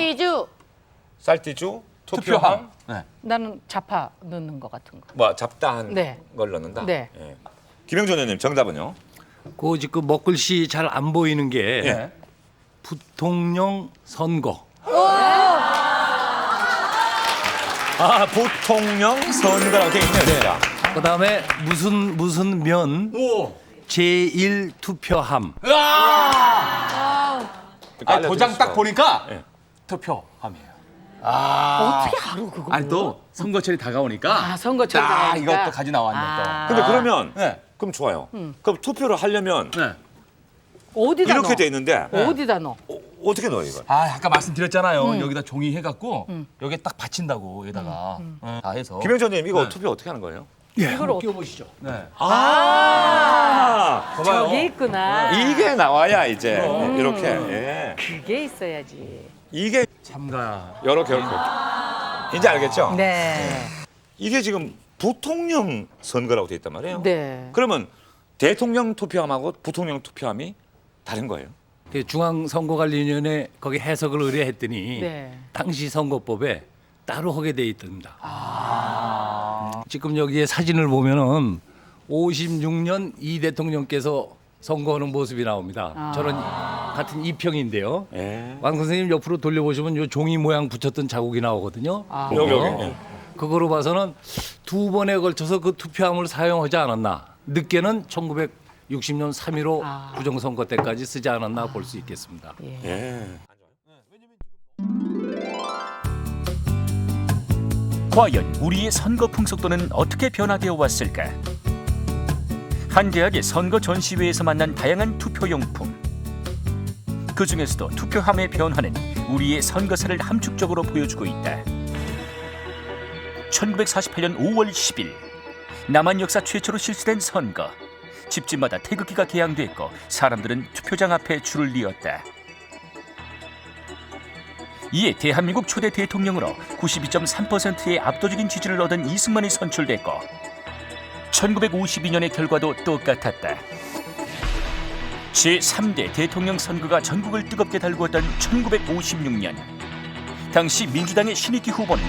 쌀띠주, 투표함. 네. 나는 자파 넣는 거 같은 거. 뭐 잡다한 네. 걸 넣는다? 네. 예. 김영준 의원님 정답은요? 그 먹글씨 잘 안 보이는 게 부통령 선거. 부통령 선거라고 되어 있네요. 진짜. 그다음에 무슨 면 제1 투표함. 도장 딱 보니까 투표함이에요. 어떻게 알아 그거? 아니 또 선거철이 다가오니까. 선거철 딱 다가오니까. 이것도 가지 나왔네 또. 근데 그러면 그럼 좋아요. 그럼 투표를 하려면 어디다 이렇게 넣어? 돼 있는데 어디다 넣어? 어떻게 넣어요 이걸? 아까 말씀드렸잖아요. 여기다 종이 해갖고 여기 딱 받친다고 여기다가 다 해서. 김영준 의원님 이거 투표 어떻게 하는 거예요? 예, 이걸 한번 띄워보시죠. 네. 봐봐요. 저게 있구나. 이게 나와야 이제 이렇게. 예. 그게 있어야지. 이게 참가. 요렇게. 이제 알겠죠? 네. 이게 지금 부통령 선거라고 돼 있단 말이에요. 네. 그러면 대통령 투표함하고 부통령 투표함이 다른 거예요? 중앙선거관리위원회 거기 해석을 의뢰했더니 네. 당시 선거법에 따로 하게 돼 있답니다. 지금 여기에 사진을 보면은 56년 이 대통령께서 선거하는 모습이 나옵니다. 저런 같은 이평인데요. 왕 선생님 옆으로 돌려보시면 요 종이 모양 붙였던 자국이 나오거든요. 여기. 그거로 봐서는 두 번에 걸쳐서 그 투표함을 사용하지 않았나. 늦게는 1960년 3.15 부정선거 때까지 쓰지 않았나 볼 수 있겠습니다. 과연 우리의 선거 풍속도는 어떻게 변화되어 왔을까? 한 대학의 선거 전시회에서 만난 다양한 투표용품. 그 중에서도 투표함의 변화는 우리의 선거사를 함축적으로 보여주고 있다. 1948년 5월 10일 남한 역사 최초로 실시된 선거. 집집마다 태극기가 개양됐고 사람들은 투표장 앞에 줄을 이었다. 이에 대한민국 초대 대통령으로 92.3%의 압도적인 지지를 얻은 이승만이 선출됐고 1952년의 결과도 똑같았다. 제3대 대통령 선거가 전국을 뜨겁게 달구었던 1956년 당시 민주당의 신익기 후보는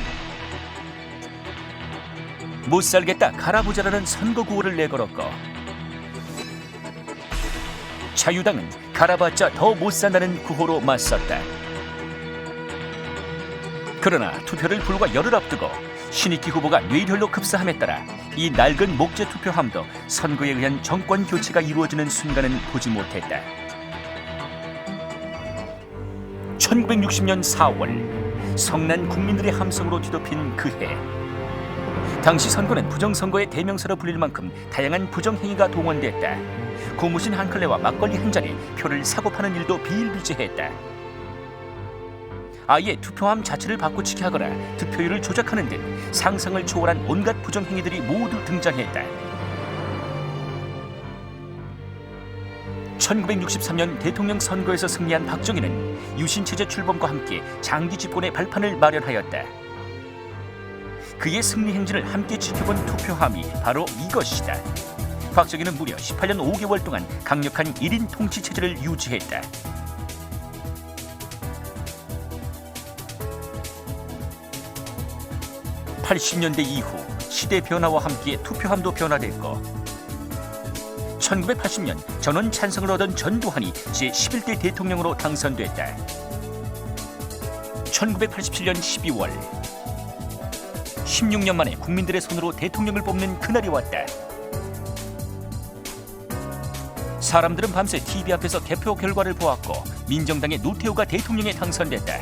못 살겠다 갈아보자라는 선거 구호를 내걸었고 자유당은 갈아봤자 더 못 산다는 구호로 맞섰다. 그러나 투표를 불과 열흘 앞두고 신익기 후보가 뇌혈로 급사함에 따라 이 낡은 목재 투표함도 선거에 의한 정권 교체가 이루어지는 순간은 보지 못했다. 1960년 4월 성난 국민들의 함성으로 뒤덮인 그 해 당시 선거는 부정선거의 대명사로 불릴 만큼 다양한 부정행위가 동원됐다. 고무신 한 컬레와 막걸리 한 잔에 표를 사고 파는 일도 비일비재했다. 아예 투표함 자체를 바꾸치게 하거나 득표율을 조작하는 등 상상을 초월한 온갖 부정행위들이 모두 등장했다. 1963년 대통령 선거에서 승리한 박정희는 유신체제 출범과 함께 장기 집권의 발판을 마련하였다. 그의 승리 행진을 함께 지켜본 투표함이 바로 이것이다. 박정희는 무려 18년 5개월 동안 강력한 1인 통치 체제를 유지했다. (80년대) 이후 시대 변화와 함께 투표함도 변화됐고 1980년 전원 찬성을 얻은 전두환이 제11대 대통령으로 당선됐다. 1987년 12월 16년 만에 국민들의 손으로 대통령을 뽑는 그날이 왔다. 사람들은 밤새 TV 앞에서 개표 결과를 보았고 민정당의 노태우가 대통령에 당선됐다.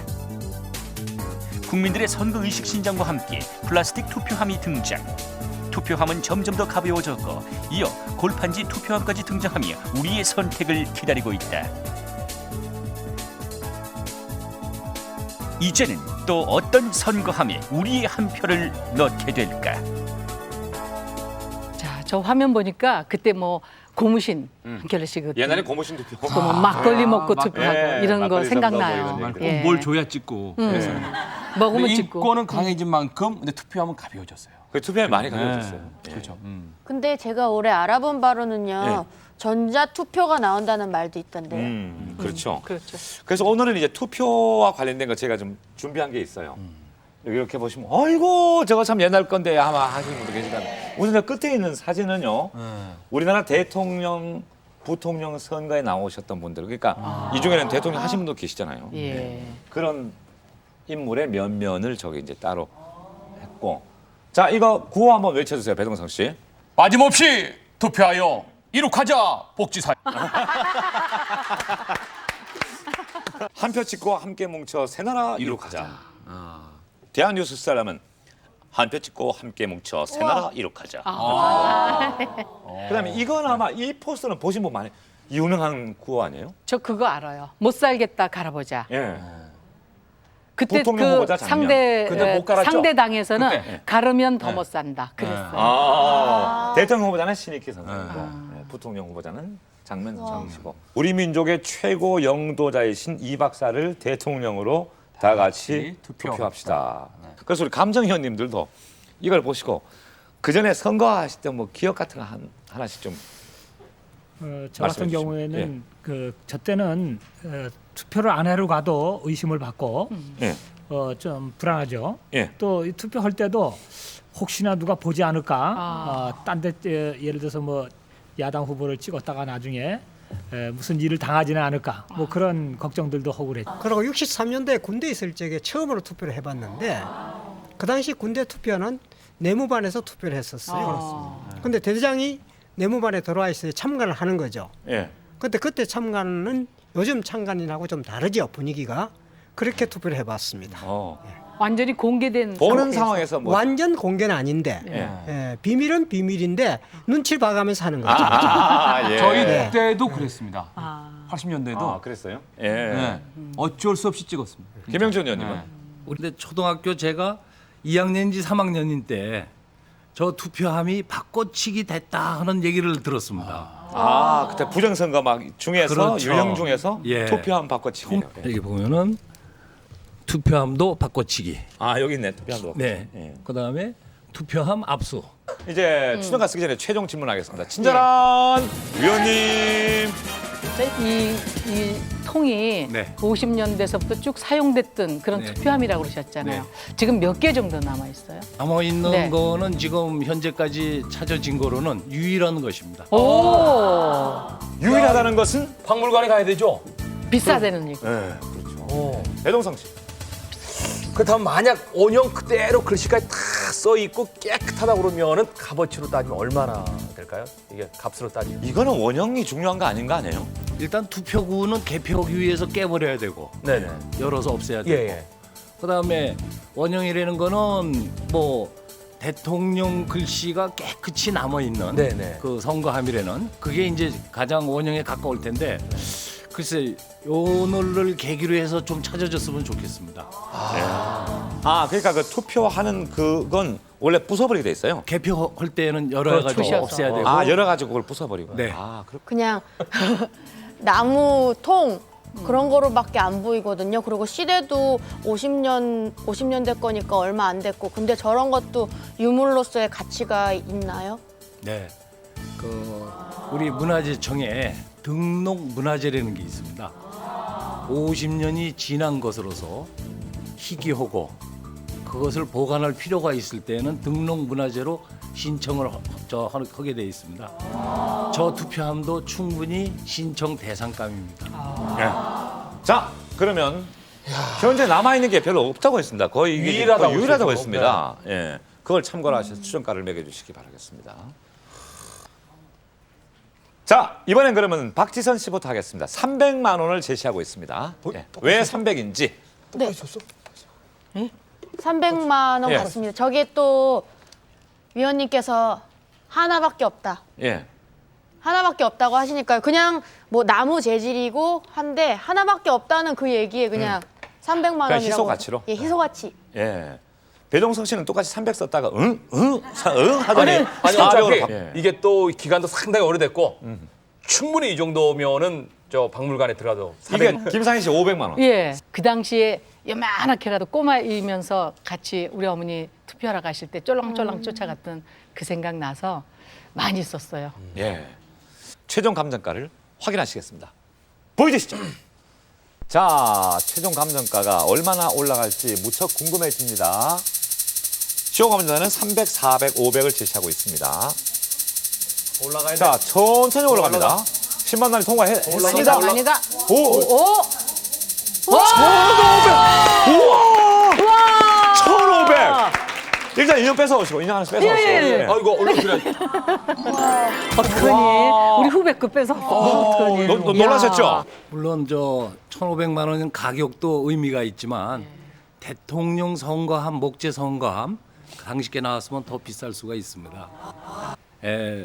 국민들의 선거의식 신장과 함께 플라스틱 투표함이 등장. 투표함은 점점 더 가벼워졌고 이어 골판지 투표함까지 등장하며 우리의 선택을 기다리고 있다. 이제는 또 어떤 선거함에 우리의 한 표를 넣게 될까? 자, 저 화면 보니까 그때 뭐 고무신 한 켤레씩 옛날에 고무신 투표. 또 뭐 막걸리 먹고 투표하고 이런 거 생각나요. 꼭 뭘 줘야 찍고. 그래서. 먹으면 근데 찍고. 인권은 강해진 만큼 근데 투표함은 가벼워졌어요. 그 투표함이 많이 가벼워졌어요. 그렇죠. 근데 제가 올해 알아본 바로는요. 전자 투표가 나온다는 말도 있던데요. 그렇죠. 그렇죠. 그래서 오늘은 이제 투표와 관련된 거 제가 좀 준비한 게 있어요. 여기 이렇게 보시면 아이고 저거 참 옛날 건데 아마 하시는 분도 계시다. 우선 끝에 있는 사진은요. 우리나라 대통령, 부통령 선거에 나오셨던 분들. 그러니까 이 중에는 대통령 하신 분도 계시잖아요. 예. 그런 인물의 면면을 저기 이제 따로 했고. 자, 이거 구호 한번 외쳐주세요, 배동성 씨. 빠짐없이 투표하여 이룩하자 복지사. 한 표 찍고 함께 뭉쳐 새나라 이룩하자. 대한뉴스 스타라면 한 표 찍고 함께 뭉쳐 새나라 이룩하자. 그다음에 이건 아마 이 포스터는 보신 분 많이 유명한 구호 아니에요? 저 그거 알아요. 못 살겠다 갈아보자. 예. 그때 부통령 그 후보자 장면. 근데 못 갈았죠? 상대 당에서는 그때. 가르면 더 못 산다. 그랬어요. 대통령 후보자는 신익희 선생이고 네, 부통령 후보자는 장면성 씨고 우리 민족의 최고 영도자이신 이 박사를 대통령으로 다 같이 투표합시다. 그래서 우리 감정위원님들도 이걸 보시고 그 전에 선거하실 때 뭐 기억 같은 거 하나씩 좀 저 같은 경우에는 저 때는 투표를 안 하러 가도 의심을 받고 좀 불안하죠. 또 이 투표할 때도 혹시나 누가 보지 않을까. 딴 데 예를 들어서 뭐 야당 후보를 찍었다가 나중에 무슨 일을 당하지는 않을까. 뭐 그런 걱정들도 하고 그랬죠. 그리고 63년도에 군대에 있을 적에 처음으로 투표를 해봤는데 그 당시 군대 투표는 내무반에서 투표를 했었어요. 근데 대대장이 내무반에 들어와 있어야 참관을 하는 거죠. 근데 그때 참관은 요즘 참관이라고 좀 다르죠, 분위기가. 그렇게 투표를 해봤습니다. 완전히 공개된 보는 상황에서 뭐 완전 공개는 아닌데 비밀은 비밀인데 눈치를 봐가면서 하는 거죠. 저희 때도 그랬습니다. 80년대도 그랬어요? 네. 어쩔 수 없이 찍었습니다. 김영준 의원님은? 우리 초등학교 제가 2학년인지 3학년인 때 저 투표함이 바꿔치기 됐다 하는 얘기를 들었습니다. 그때 부정선거 막 중에서 그렇죠. 유형 중에서 예. 투표함 바꿔치기. 여기 보면은 투표함도 바꿔치기. 여기 있네 투표함도. 네. 그다음에 투표함 압수. 이제 추정가 쓰기 전에 최종 질문하겠습니다. 친절한 위원님. 이 통이 50년대서부터 쭉 사용됐던 그런 투표함이라고 그러셨잖아요. 지금 몇 개 정도 남아 있어요? 남아 있는 거는 지금 현재까지 찾아진 거로는 유일한 것입니다. 유일하다는 것은 박물관에 가야 되죠. 비싸다는 얘기. 그렇죠. 배동성 씨. 그렇다면 만약 원형 그대로 글씨가 다 써 있고 깨끗하다 그러면은 값어치로 따지면 얼마나 될까요? 이게 값으로 따지면. 이거는 원형이 중요한 거 아닌 거 아니에요? 일단 투표구는 개표하기 위해서 깨버려야 되고 열어서 없애야 되고 그다음에 원형이라는 거는 뭐 대통령 글씨가 깨끗이 남아있는 그 선거함이라는 그게 이제 가장 원형에 가까울 텐데 글쎄 오늘을 계기로 해서 좀 찾아줬으면 좋겠습니다. 그러니까 그 투표하는 그건 원래 부숴버리게 돼 있어요. 개표할 때는 열어가지고 없애야 되고. 열어가지고 그걸 부숴버리고. 그냥 나무 통 그런 거로밖에 안 보이거든요. 그리고 시대도 50년대 거니까 얼마 안 됐고, 근데 저런 것도 유물로서의 가치가 있나요? 네, 우리 문화재청에 등록 문화재라는 게 있습니다. 50년이 지난 것으로서 희귀하고 그것을 보관할 필요가 있을 때는 등록 문화재로 신청을 하게 돼 있습니다. 저 투표함도 충분히 신청 대상감입니다. 자, 그러면 현재 남아 있는 게 별로 없다고 했습니다. 거의 유일하다고 했습니다. 그걸 참고로 하셔서 추정가를 매겨주시기 바라겠습니다. 자, 이번엔 그러면 박지선 씨부터 하겠습니다. 300만 원을 제시하고 있습니다. 왜 300인지. 네. 300만 원 같습니다. 저게 또 위원님께서 하나밖에 없다. 하나밖에 없다고 하시니까요. 그냥 뭐 나무 재질이고 한데 하나밖에 없다는 그 얘기에 그냥 300만 원이라고. 희소 가치로. 희소 가치. 배동성 씨는 똑같이 300 썼다가 하더니 어차피 이게 또 기간도 상당히 오래됐고 충분히 이 정도면은 저 박물관에 들어가도 이게 김상희 씨 500만 원. 그 당시에 요만하게라도 꼬마이면서 같이 우리 어머니 투표하러 가실 때 쫄랑쫄랑 쫓아갔던 그 생각 나서 많이 썼어요. 최종 감정가를 확인하시겠습니다. 보여주시죠. 자, 최종 감정가가 얼마나 올라갈지 무척 궁금해집니다. 시호 감정가는 300, 400, 500을 제시하고 있습니다. 올라가야 돼. 자, 천천히 올라갑니다. 10만 원이 통과했습니다. 아니다. 1,500! 일단 인형 뺏어오시고, 인형 하나씩 뺏어오시고. 이거 얼른 그래. 어떡하니? 우리 후배 거 뺏었어. 놀라셨죠? 물론 저 1,500만 원은 가격도 의미가 있지만 대통령 선거함, 목재 선거함 당시께 나왔으면 더 비쌀 수가 있습니다.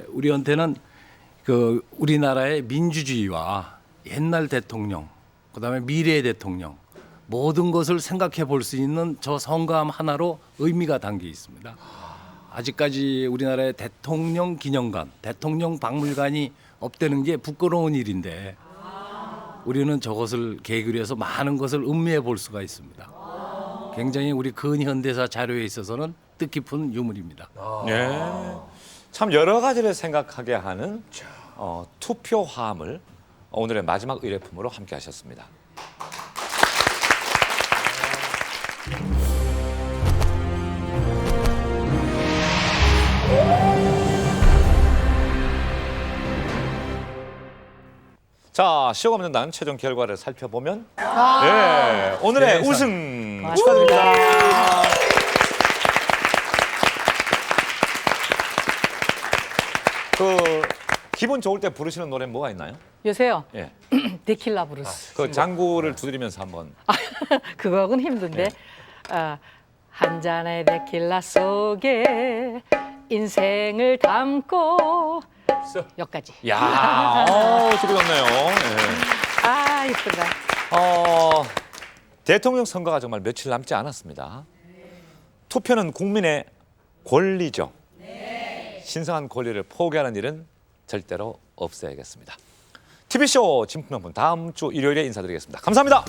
우리한테는 우리나라의 민주주의와 옛날 대통령, 그다음에 미래의 대통령 모든 것을 생각해 볼 수 있는 저 성감 하나로 의미가 담겨 있습니다. 아직까지 우리나라의 대통령 기념관, 대통령 박물관이 없다는 게 부끄러운 일인데 우리는 저것을 계기로 해서 많은 것을 음미해 볼 수가 있습니다. 굉장히 우리 근현대사 자료에 있어서는 뜻깊은 유물입니다. 네. 참 여러 가지를 생각하게 하는 투표화물 오늘의 마지막 의뢰품으로 함께 하셨습니다. 자, 시험 없는 난 최종 결과를 살펴보면 네, 오늘의 세상. 우승 축하드립니다. 그 기분 좋을 때 부르시는 노래 뭐가 있나요? 요새요. 예. 데킬라 브루스. 그 장구를 두드리면서 한번. 그거하고는 힘든데 한 잔의 데킬라 속에 인생을 담고 여기까지. 야, 소리 좋네요. 네. 아, 이쁘다. 대통령 선거가 정말 며칠 남지 않았습니다. 투표는 국민의 권리죠. 신성한 권리를 포기하는 일은 절대로 없어야겠습니다. TV쇼 진품명품 다음 주 일요일에 인사드리겠습니다. 감사합니다.